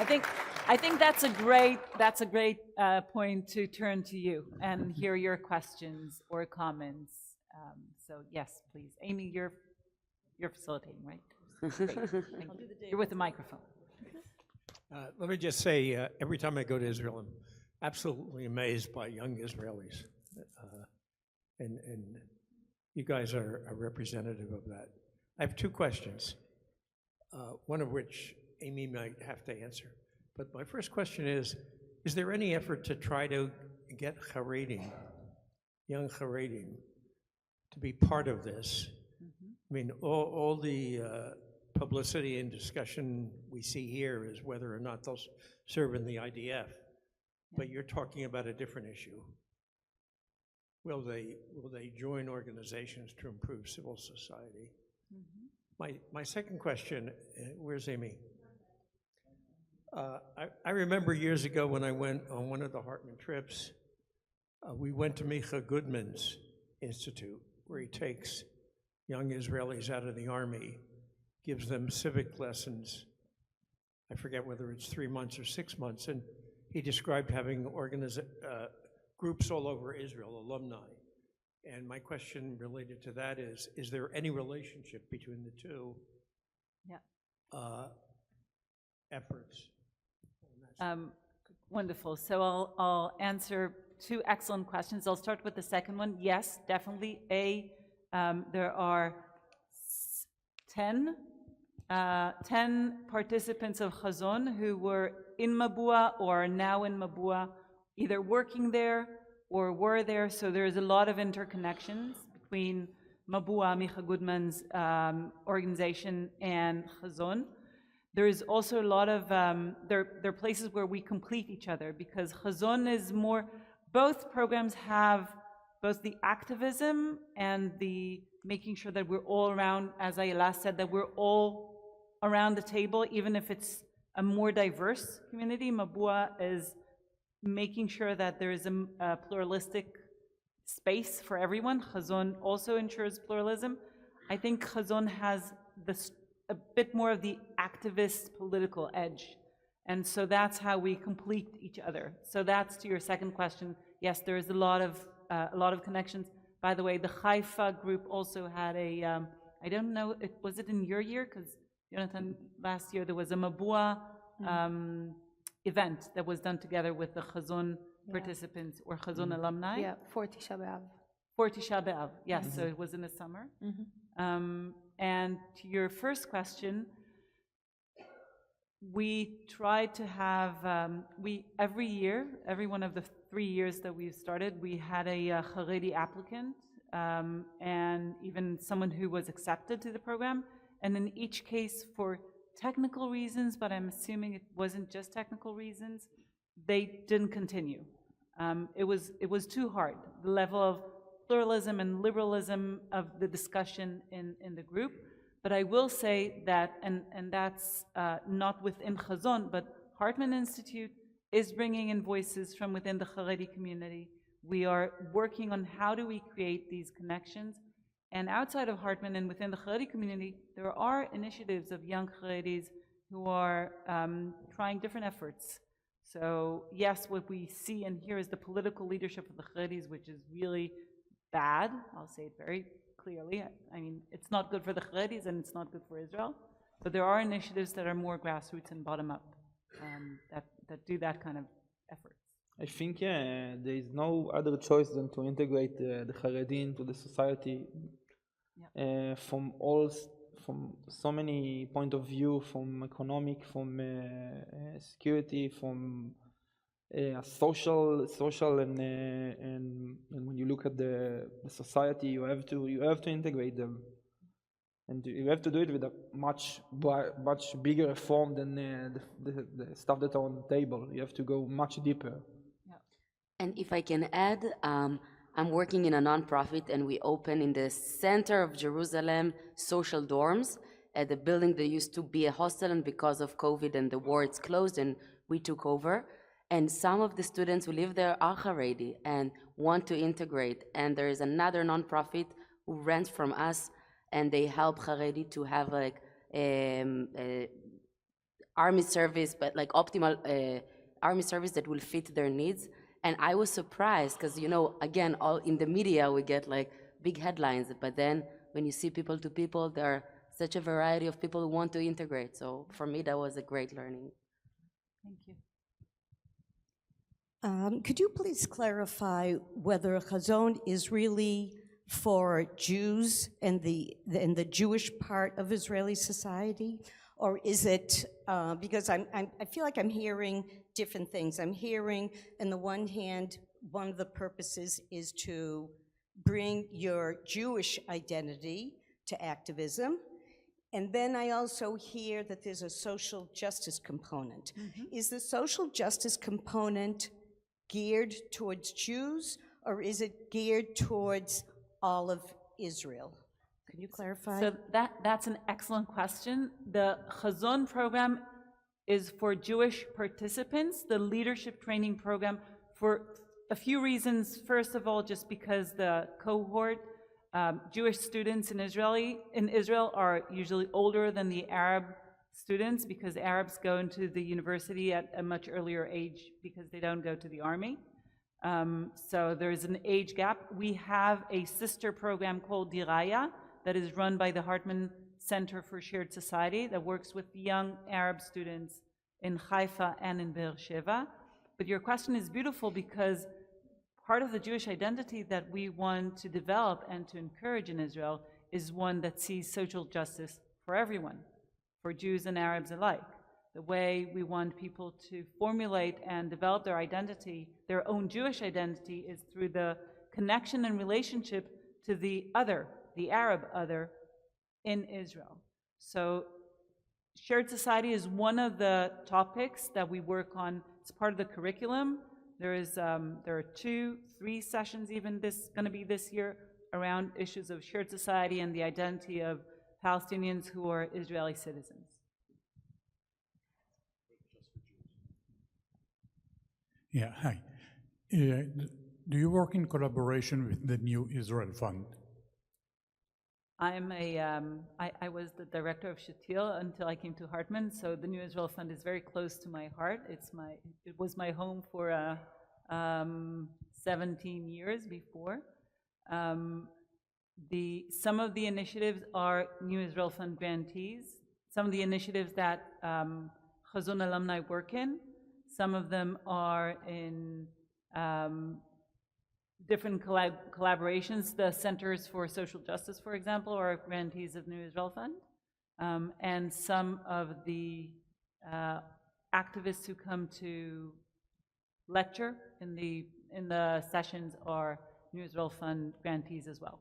I think that's a great point to turn to you and hear your questions or comments. So yes, please, Amy, you're facilitating, right? Great. Thank you. You're with the microphone. Let me just say, every time I go to Israel, I'm absolutely amazed by young Israelis. And you guys are a representative of that. I have two questions, one of which Amy might have to answer. But my first question is there any effort to try to get Haredim, young Haredim, to be part of this? I mean, all the publicity and discussion we see here is whether or not they'll serve in the IDF, but you're talking about a different issue. Will they join organizations to improve civil society? My second question, where's Amy? I remember years ago when I went on one of the Hartman trips, we went to Micha Goodman's Institute, where he takes young Israelis out of the army, gives them civic lessons. I forget whether it's 3 months or 6 months, and he described having groups all over Israel, alumni. And my question related to that is there any relationship between the two efforts? Wonderful. So I'll answer two excellent questions. I'll start with the second one. Yes, definitely. There are 10 participants of Hazon who were in Mabua or are now in Mabua, either working there or were there. So there's a lot of interconnections between Mabua, Micha Goodman's organization, and Hazon. There is also a lot of, there are places where we complete each other, because Hazon is more, both programs have both the activism and the making sure that we're all around, as Ayala said, that we're all around the table, even if it's a more diverse community. Mabua is making sure that there is a pluralistic space for everyone. Hazon also ensures pluralism. I think Hazon has a bit more of the activist political edge. And so that's how we complete each other. So that's to your second question. Yes, there is a lot of connections. By the way, the Hatikvah group also had I don't know, was it in your year? Because Yonathan, last year there was a Mabua event that was done together with the Hazon participants or Hazon alumni. Yeah, for Tisha B'Av. For Tisha B'Av, yes, so it was in the summer. And to your first question, we try to have, every year, every one of the 3 years that we've started, we had a Haredi applicant and even someone who was accepted to the program. And in each case, for technical reasons, but I'm assuming it wasn't just technical reasons, they didn't continue. It was too hard. The level of pluralism and liberalism of the discussion in the group. But I will say that, and that's not within Hazon, but Hartman Institute is bringing in voices from within the Haredi community. We are working on how do we create these connections. And outside of Hartman and within the Haredi community, there are initiatives of young Haredis who are trying different efforts. So yes, what we see and hear is the political leadership of the Haredis, which is really bad. I'll say it very clearly. I mean, it's not good for the Haredis and it's not good for Israel. But there are initiatives that are more grassroots and bottom-up that do that kind of effort. I think there is no other choice than to integrate the Haredi into the society from so many point of view, from economic, from security, from social, and when you look at the society, you have to integrate them, and you have to do it with a much bigger reform than the stuff that are on the table. You have to go much deeper. And if I can add, I'm working in a nonprofit, and we open in the center of Jerusalem social dorms at the building that used to be a hostel, and because of COVID and the war, it's closed, and we took over. And some of the students who live there are Haredi and want to integrate. And there is another nonprofit who rents from us, and they help Haredi to have like army service, but like optimal army service that will fit their needs. And I was surprised because, you know, again, all in the media we get like big headlines, but then when you see people to people, there are such a variety of people who want to integrate. So for me, that was a great learning. Thank you. Could you please clarify whether Hazon is really for Jews and the Jewish part of Israeli society, or is it because I feel like I'm hearing different things. I'm hearing, on the one hand, one of the purposes is to bring your Jewish identity to activism, and then I also hear that there's a social justice component. Is the social justice component geared towards Jews, or is it geared towards all of Israel? Can you clarify? So that's an excellent question. The Hazon program is for Jewish participants, the leadership training program, for a few reasons. First of all, just because the cohort, Jewish students in Israel are usually older than the Arab students, because Arabs go into the university at a much earlier age because they don't go to the army. So there's an age gap. We have a sister program called Diraya that is run by the Hartman Center for Shared Society that works with young Arab students in Haifa and in Beersheba. But your question is beautiful because part of the Jewish identity that we want to develop and to encourage in Israel is one that sees social justice for everyone, for Jews and Arabs alike. The way we want people to formulate and develop their identity, their own Jewish identity, is through the connection and relationship to the other, the Arab other, in Israel. So shared society is one of the topics that we work on. It's part of the curriculum. There are 2-3 sessions even going to be this year around issues of shared society and the identity of Palestinians who are Israeli citizens. Yeah, hi. Do you work in collaboration with the New Israel Fund? I was the director of Shatil until I came to Hartman, so the New Israel Fund is very close to my heart. It was my home for 17 years before. Some of the initiatives are New Israel Fund grantees. Some of the initiatives that Hazon alumni work in, some of them are in different collaborations. The Centers for Social Justice, for example, are grantees of New Israel Fund. And some of the activists who come to lecture in the sessions are New Israel Fund grantees as well.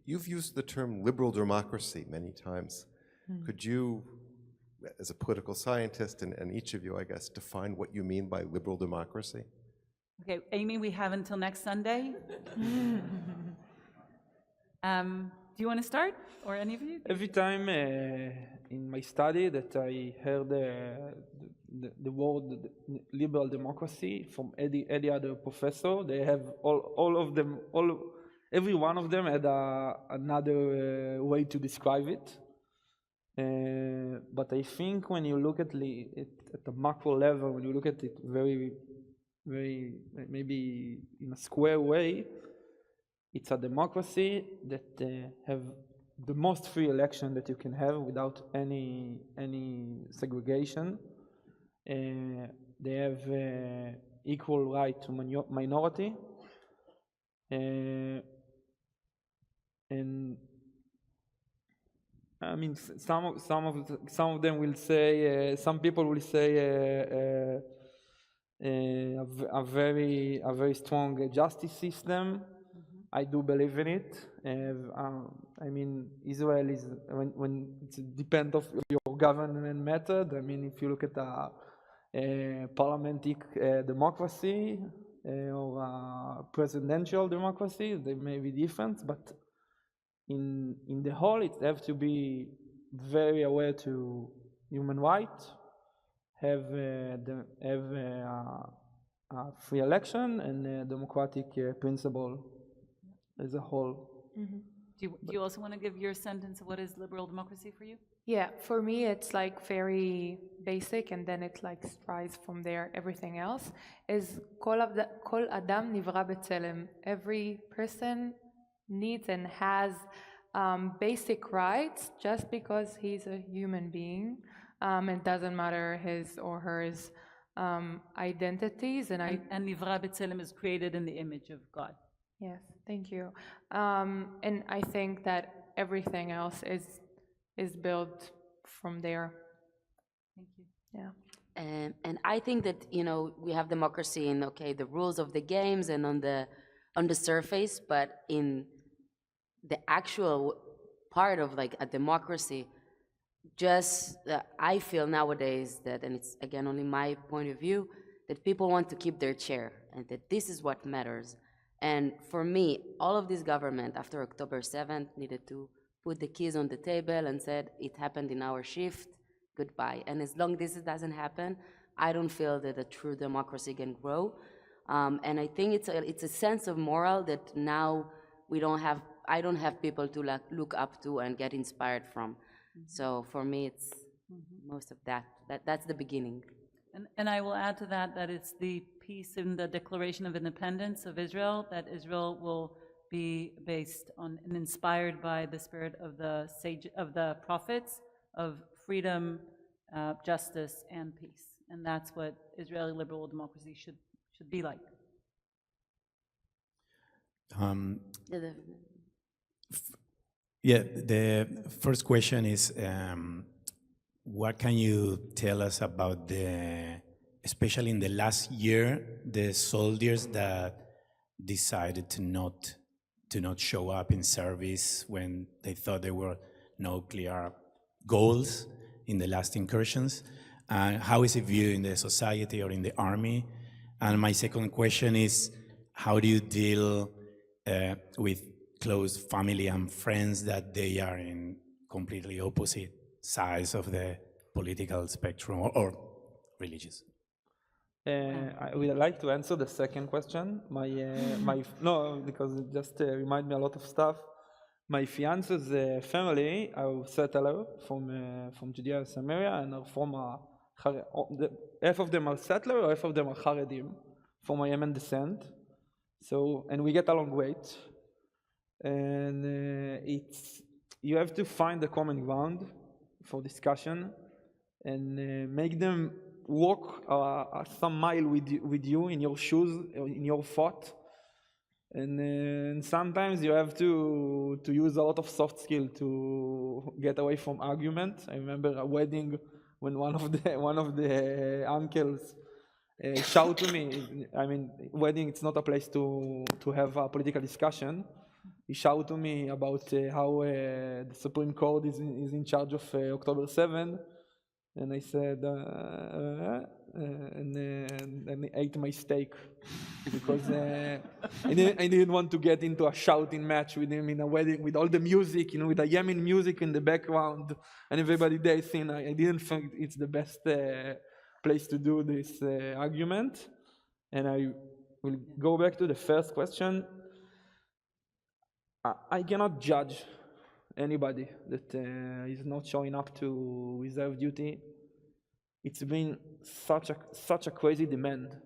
You've used the term liberal democracy many times. Could you, as a political scientist, and each of you, I guess, define what you mean by liberal democracy? Okay, Amy, we have until next Sunday. Do you want to start, or any of you? Every time in my study that I heard the word liberal democracy from any other professor, they have every one of them had another way to describe it. But I think when you look at the macro level, when you look at it very, very, maybe in a square way, it's a democracy that have the most free election that you can have without any segregation. They have equal right to minority, and I mean, some of them will say, some people will say a very strong justice system. I do believe in it. I mean, Israel is when it depends on your government method. I mean, if you look at a parliamentary democracy or a presidential democracy, they may be different, but in the whole, it have to be very aware to human rights, have a free election and a democratic principle as a whole. Do you also want to give your sentence of what is liberal democracy for you? Yeah, for me it's like very basic, and then it like strives from there. Everything else is kol adam nivra b'tzelem. Every person needs and has basic rights just because he's a human being. It doesn't matter his or hers identities. And Nivra b'tzelem is created in the image of God. yes, thank you. And I think that everything else is built from there. Thank you. Yeah. And I think that, we have democracy in, okay, the rules of the games and on the surface, but in the actual part of like a democracy, just I feel nowadays that, and it's again only my point of view, that people want to keep their chair and that this is what matters. And for me, all of this government after October 7th needed to put the keys on the table and said, it happened in our shift, goodbye. And as long as this doesn't happen, I don't feel that a true democracy can grow. And I think it's a sense of moral that now I don't have people to look up to and get inspired from. So for me, it's most of that's the beginning. And I will add to that it's the piece in the Declaration of Independence of Israel, that Israel will be based on and inspired by the spirit of the prophets of freedom, justice, and peace. And that's what Israeli liberal democracy should be like. The first question is, what can you tell us about especially in the last year, the soldiers that decided to not show up in service when they thought there were no clear goals in the last incursions? And how is it viewed in the society or in the army? And my second question is, how do you deal with close family and friends that they are in completely opposite sides of the political spectrum or religious? I would like to answer the second question. No, because it just reminds me a lot of stuff. My fiance's family are settler from Judea and Samaria, and are from half of them are settler, half of them are Haredim, from Yemen descent. So, and we get along great. And you have to find a common ground for discussion and make them walk some mile with you in your shoes, in your thought. And sometimes you have to use a lot of soft skill to get away from argument. I remember a wedding when one of the uncles shout to me. I mean, wedding, it's not a place to have a political discussion. He shouted to me about how the Supreme Court is in charge of October 7, and I said, and I ate my steak because I didn't want to get into a shouting match with him in a wedding with all the music, with the Yemen music in the background and everybody dancing. I didn't think it's the best place to do this argument. And I will go back to the first question. I cannot judge anybody that is not showing up to reserve duty. It's been such a crazy demand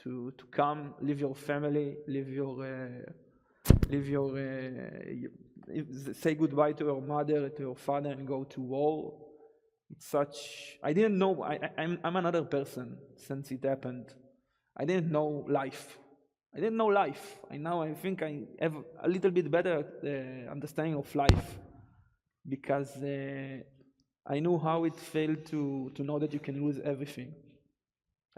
to come, leave your family, say goodbye to your mother, to your father, and go to war. It's I didn't know. I'm another person since it happened. I didn't know life. I think I have a little bit better understanding of life because I knew how it felt to know that you can lose everything.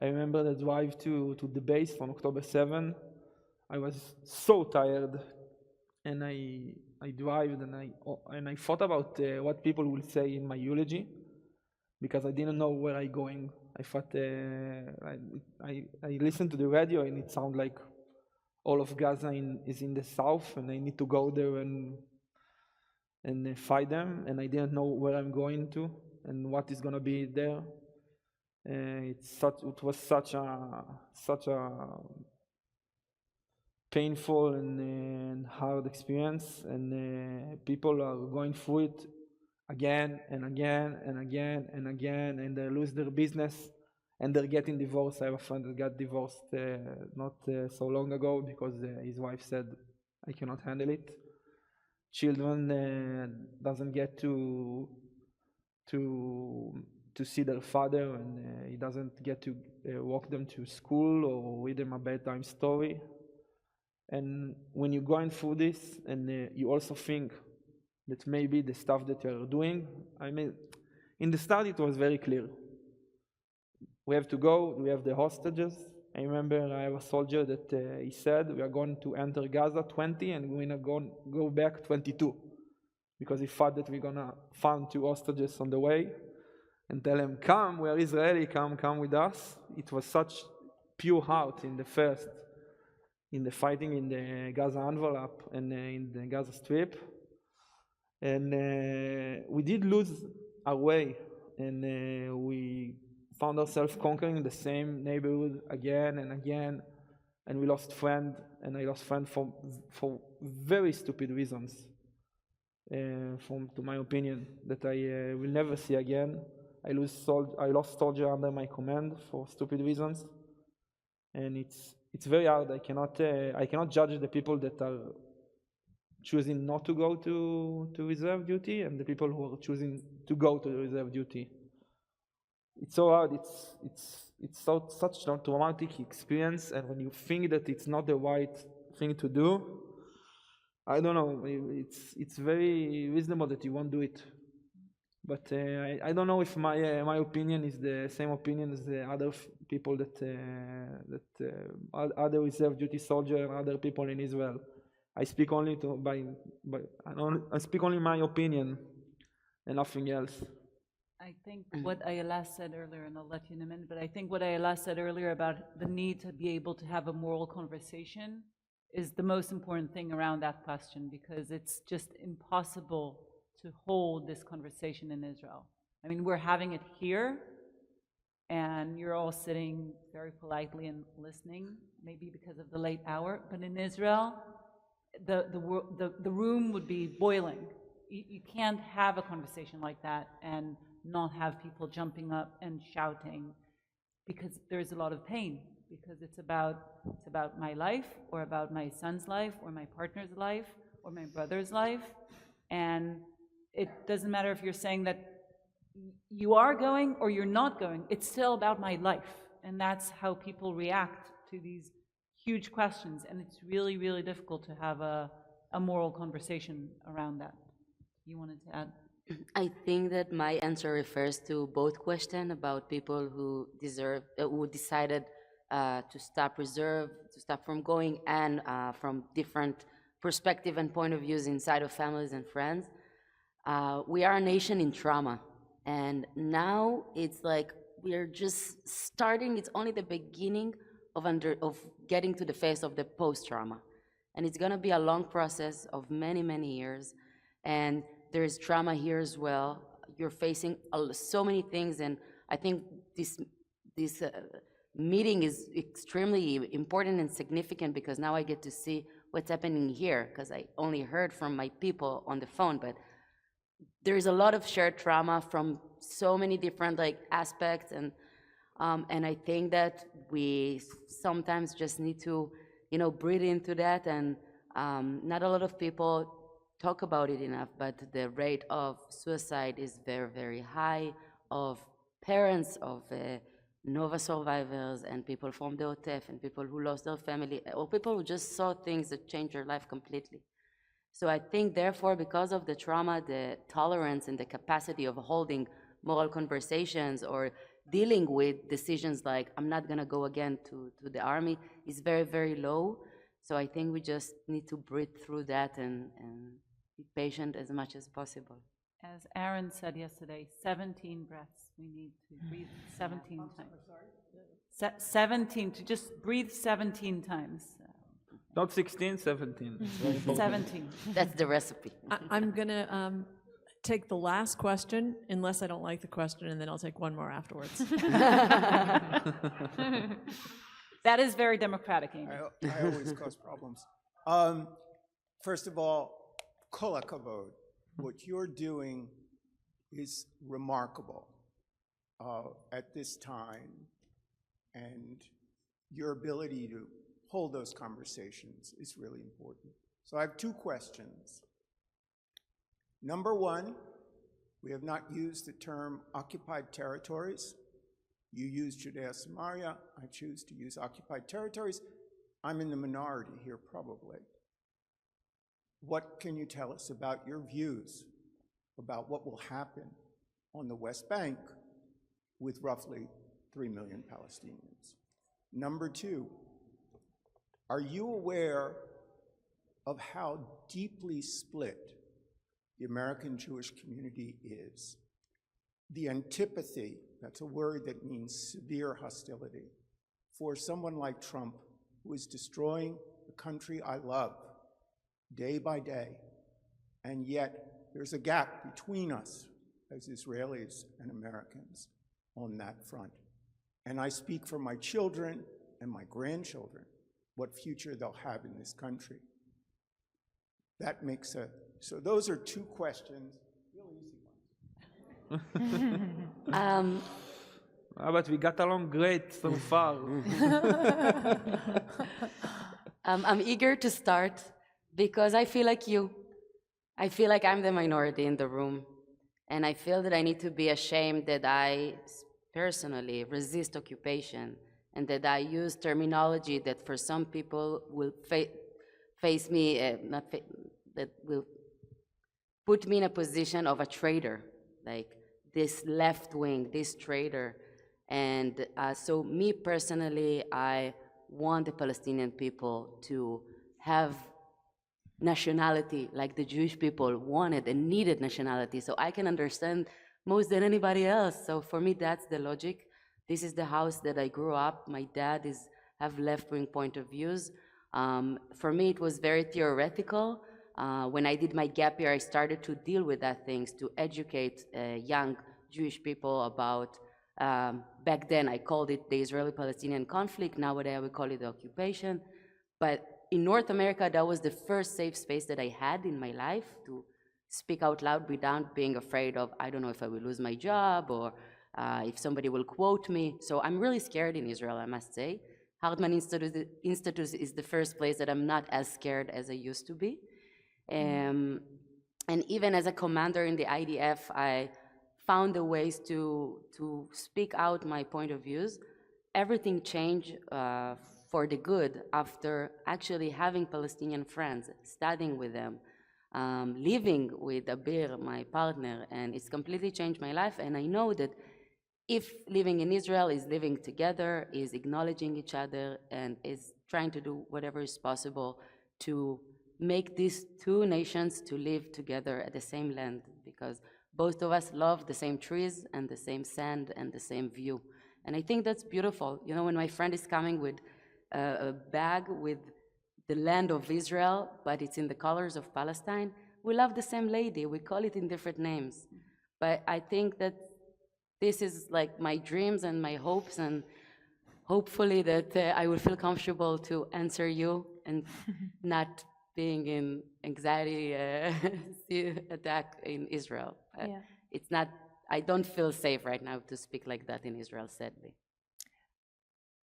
I remember the drive to the base on October 7. I was so tired, and I drove and I thought about what people will say in my eulogy because I didn't know where I'm going. I thought I listened to the radio and it sounded like all of Gaza is in the south, and I need to go there and fight them, and I didn't know where I'm going to and what is going to be there. It was such a painful and hard experience, and people are going through it again and again and again and again, and they lose their business, and they're getting divorced. I have a friend that got divorced not so long ago because his wife said, I cannot handle it. Children doesn't get to see their father, and he doesn't get to walk them to school or read them a bedtime story. And when you're going through this, and you also think that maybe the stuff that you're doing, I mean, in the start it was very clear. We have to go, we have the hostages. I remember I have a soldier that he said, we are going to enter Gaza 20 and we're going to go back 22. Because he thought that we're going to find 2 hostages on the way and tell him, come, we are Israeli, come with us. It was such pure heart in the fighting in the Gaza envelope and in the Gaza Strip. And we did lose our way, and we found ourselves conquering the same neighborhood again and again, and we lost friend, and I lost friend for very stupid reasons, to my opinion, that I will never see again. I lost soldier under my command for stupid reasons, and it's very hard. I cannot judge the people that are choosing not to go to reserve duty and the people who are choosing to go to reserve duty. It's so hard. It's such a traumatic experience, and when you think that it's not the right thing to do, I don't know. It's very reasonable that you won't do it. But I don't know if my opinion is the same opinion as the other people that other reserve duty soldiers and other people in Israel. I speak only I speak only my opinion and nothing else. I think what Ayala said earlier, and I'll let you in a minute, but I think what Ayala said earlier about the need to be able to have a moral conversation is the most important thing around that question, because it's just impossible to hold this conversation in Israel. I mean, we're having it here, and you're all sitting very politely and listening, maybe because of the late hour, but in Israel, the room would be boiling. You can't have a conversation like that and not have people jumping up and shouting, because there's a lot of pain, because it's about my life, or about my son's life, or my partner's life, or my brother's life. And it doesn't matter if you're saying that you are going or you're not going, it's still about my life. And that's how people react to these huge questions. And it's really, really difficult to have a moral conversation around that. You wanted to add? I think that my answer refers to both questions about people who decided to stop reserve, to stop from going, and from different perspective and point of views inside of families and friends. We are a nation in trauma, and now it's like we are just starting. It's only the beginning of getting to the phase of the post-trauma, and it's going to be a long process of many, many years. And there is trauma here as well. You're facing so many things, and I think this meeting is extremely important and significant, because now I get to see what's happening here, because I only heard from my people on the phone, but there's a lot of shared trauma from so many different aspects, and I think that we sometimes just need to, breathe into that, and not a lot of people talk about it enough, but the rate of suicide is very, very high, of parents of Nova survivors and people from the OTEF and people who lost their family, or people who just saw things that changed their life completely. So I think, therefore, because of the trauma, the tolerance and the capacity of holding moral conversations or dealing with decisions like, I'm not going to go again to the army, is very, very low. So I think we just need to breathe through that and be patient as much as possible. As Aaron said yesterday, 17 breaths. We need to breathe 17 times. 17, to just breathe 17 times. Not 16, 17. 17. That's the recipe. I'm going to take the last question, unless I don't like the question, and then I'll take one more afterwards. That is very democratic, Amy. I always cause problems. First of all, kol hakavod. What you're doing is remarkable at this time, and your ability to hold those conversations is really important. So I have two questions. Number one, we have not used the term occupied territories. You use Judea Samaria, I choose to use occupied territories. I'm in the minority here, probably. What can you tell us about your views about what will happen on the West Bank with roughly 3 million Palestinians? Number two, are you aware of how deeply split the American Jewish community is? The antipathy, that's a word that means severe hostility, for someone like Trump, who is destroying the country I love day by day, and yet there's a gap between us as Israelis and Americans on that front. And I speak for my children and my grandchildren, what future they'll have in this country. That makes so those are two questions, real easy ones. But we got along great so far. I'm eager to start because I feel like you. I feel like I'm the minority in the room. And I feel that I need to be ashamed that I personally resist occupation and that I use terminology that for some people will face me, that will put me in a position of a traitor, like this left wing, this traitor. And so me personally, I want the Palestinian people to have nationality like the Jewish people wanted and needed nationality. So I can understand most than anybody else. So for me, that's the logic. This is the house that I grew up. My dad have left-wing point of views. For me, it was very theoretical. When I did my gap year, I started to deal with that things, to educate young Jewish people about, back then I called it the Israeli-Palestinian conflict, nowadays we call it the occupation. But in North America, that was the first safe space that I had in my life to speak out loud without being afraid of, I don't know if I will lose my job or if somebody will quote me. So I'm really scared in Israel, I must say. Hartman Institute is the first place that I'm not as scared as I used to be. And even as a commander in the IDF, I found the ways to speak out my point of views. Everything changed for the good after actually having Palestinian friends, studying with them, living with Abir, my partner, and it's completely changed my life. And I know that if living in Israel is living together, is acknowledging each other, and is trying to do whatever is possible to make these two nations to live together at the same land, because both of us love the same trees and the same sand and the same view. And I think that's beautiful. You know, when my friend is coming with a bag with the land of Israel, but it's in the colors of Palestine, we love the same lady. We call it in different names. But I think that this is like my dreams and my hopes, and hopefully that I will feel comfortable to answer you and not being in anxiety attack in Israel. Yeah. It's not, I don't feel safe right now to speak like that in Israel, sadly.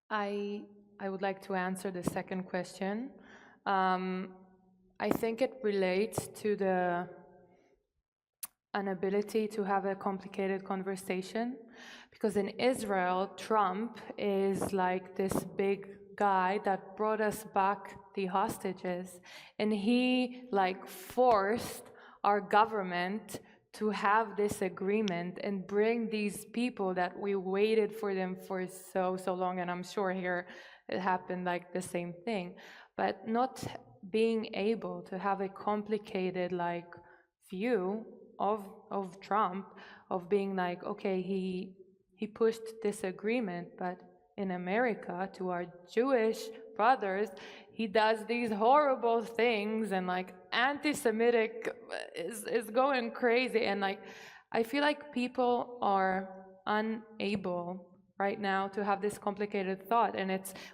I would like to answer the second question. I think it relates to the inability to have a complicated conversation, because in Israel, Trump is like this big guy that brought us back the hostages, and he like forced our government to have this agreement and bring these people that we waited for them for so long, and I'm sure here it happened like the same thing, but not being able to have a complicated like view of Trump, of being like, okay, he pushed this agreement, but in America, to our Jewish brothers, he does these horrible things, and like anti-Semitic is going crazy, and like I feel like people are unable right now to have this complicated thought. And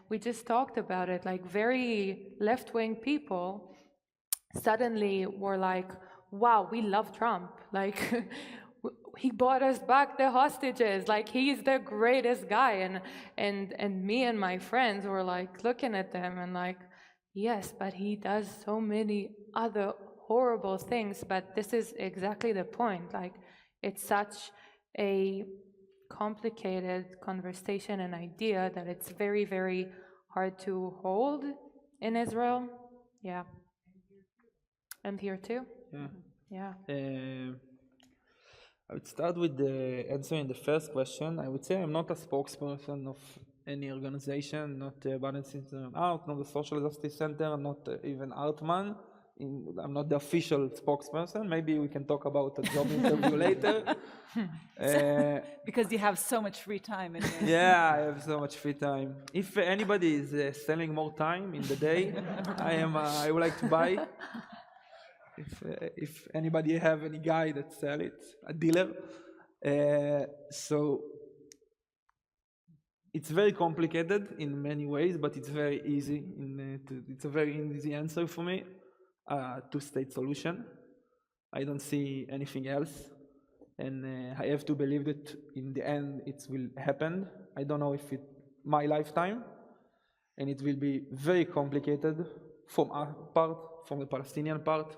we just talked about it, like very left-wing people suddenly were like, wow, we love Trump. Like, he bought us back the hostages. Like, he's the greatest guy. And me and my friends were like looking at them and like, yes, but he does so many other horrible things. But this is exactly the point. Like, it's such a complicated conversation and idea that it's very, very hard to hold in Israel. Yeah. And here too. Yeah. Yeah. I would start with the answering the first question. I would say I'm not a spokesperson of any organization, not Balance Center Out, not the Social Justice Center, not even Hartman. I'm not the official spokesperson. Maybe we can talk about a job interview later. Because you have so much free time. In your Yeah, I have so much free time. If anybody is selling more time in the day, I would like to buy. If anybody have any guy that sell it, a dealer. So it's very complicated in many ways, but it's very easy. It's a very easy answer for me. Two-state solution. I don't see anything else. And I have to believe that in the end it will happen. I don't know if it's my lifetime. And it will be very complicated from our part, from the Palestinian part.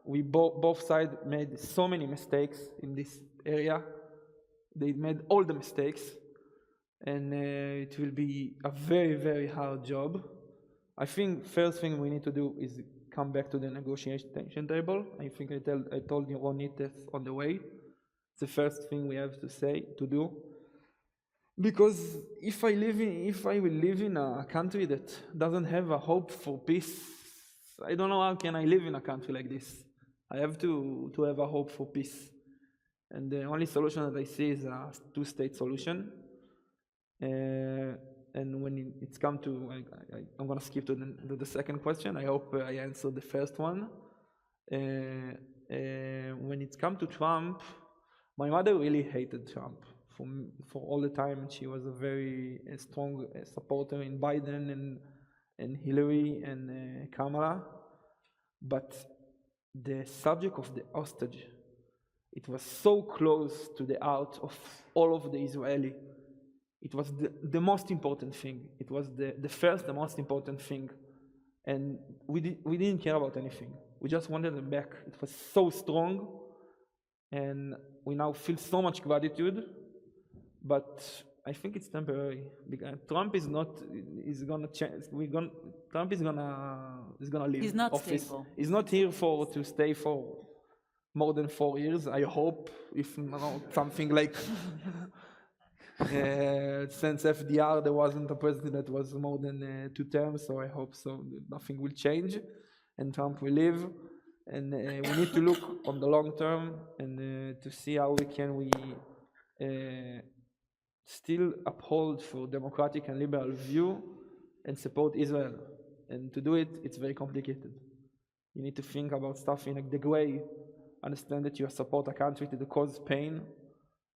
We both sides made so many mistakes in this area. They made all the mistakes. And it will be a very, very hard job. I think first thing we need to do is come back to the negotiation table. I think I told you Ronit this on the way. It's the first thing we have to do. Because if I will live in a country that doesn't have a hope for peace, I don't know how can I live in a country like this. I have to have a hope for peace. And the only solution that I see is a two-state solution. And when it's come to, I'm going to skip to the second question. I hope I answered the first one. When it's come to Trump, my mother really hated Trump for all the time. She was a very strong supporter in Biden and Hillary and Kamala. But the subject of the hostage, it was so close to the heart of all of the Israeli. It was the most important thing. It was the most important thing. And we didn't care about anything. We just wanted them back. It was so strong. And we now feel so much gratitude. But I think it's temporary. Trump is gonna change. Trump is gonna leave. He's not office. stable. He's not here to stay for more than 4 years. I hope, if not something like since FDR, there wasn't a president that was more than 2 terms. So I hope so. Nothing will change, and Trump will leave. And we need to look on the long term and to see how we still uphold for democratic and liberal view and support Israel. And to do it, it's very complicated. You need to think about stuff in the way, understand that you support a country to cause pain,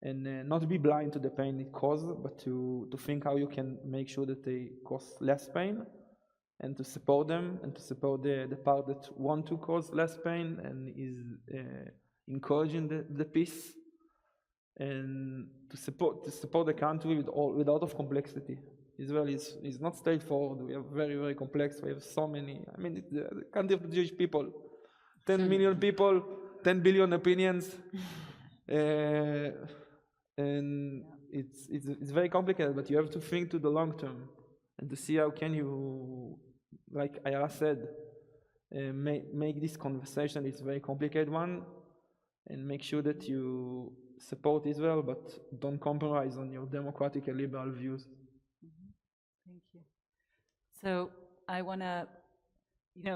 and not be blind to the pain it causes, but to think how you can make sure that they cause less pain, and to support them, and to support the part that want to cause less pain and is encouraging the peace. And to support the country with a lot of complexity. Israel is not straightforward. We are very, very complex. We have so many. I mean, the country of the Jewish people, 10 million people, 10 billion opinions, and it's very complicated. But you have to think to the long term and to see how can you, like Ayala said, make this conversation. It's a very complicated one, and make sure that you support Israel, but don't compromise on your democratic and liberal views. Thank you. So I want to,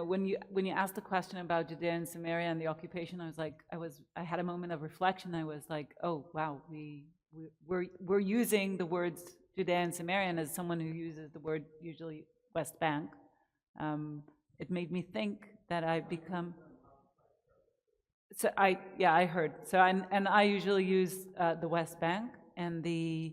when you asked the question about Judea and Samaria and the occupation, I had a moment of reflection. I was like, oh wow, we're using the words Judea and Samaria, and as someone who uses the word usually West Bank, it made me think that I've become. So I heard. So I usually use the West Bank and the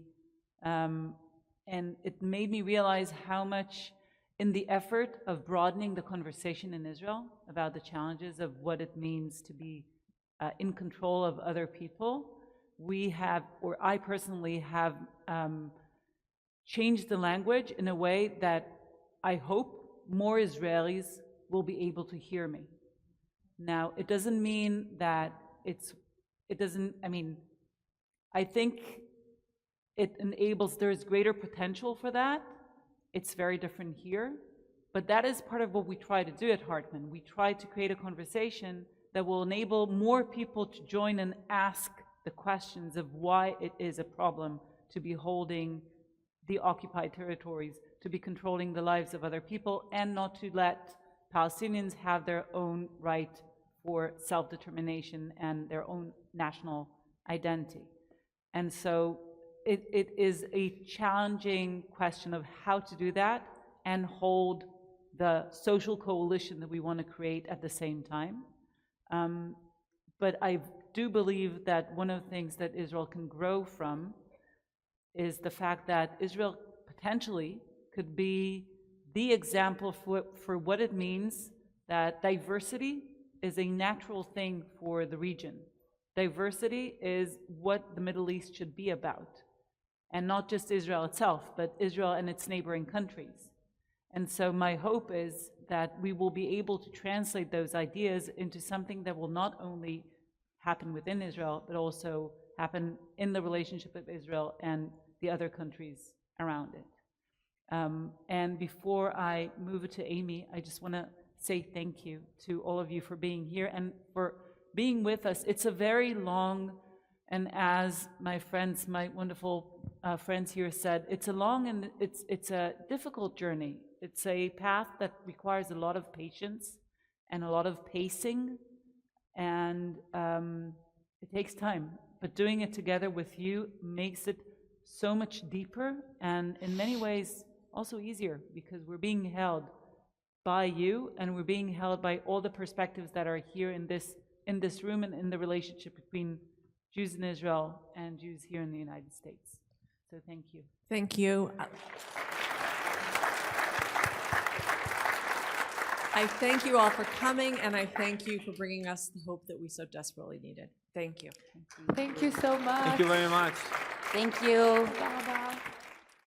And it made me realize how much, in the effort of broadening the conversation in Israel about the challenges of what it means to be in control of other people, we have, or I personally have, changed the language in a way that I hope more Israelis will be able to hear me. Now, it doesn't mean that I think it enables, there's greater potential for that. It's very different here, but that is part of what we try to do at Hartman. We try to create a conversation that will enable more people to join and ask the questions of why it is a problem to be holding the occupied territories, to be controlling the lives of other people, and not to let Palestinians have their own right for self-determination and their own national identity. And so it is a challenging question of how to do that and hold the social coalition that we want to create at the same time. But I do believe that one of the things that Israel can grow from is the fact that Israel potentially could be the example for what it means that diversity is a natural thing for the region. Diversity is what the Middle East should be about, and not just Israel itself, but Israel and its neighboring countries. And so my hope is that we will be able to translate those ideas into something that will not only happen within Israel, but also happen in the relationship of Israel and the other countries around it. And before I move it to Amy, I just want to say thank you to all of you for being here and for being with us. It's a very long, and as my friends, my wonderful friends here said, it's a long and it's a difficult journey. It's a path that requires a lot of patience and a lot of pacing, and it takes time. But doing it together with you makes it so much deeper, and in many ways also easier, because we're being held by you, and we're being held by all the perspectives that are here in this room and in the relationship between Jews in Israel and Jews here in the United States. So thank you. Thank you. I thank you all for coming, and I thank you for bringing us the hope that we so desperately needed. Thank you. Thank you so much. Thank you very much. Thank you. Bye-bye.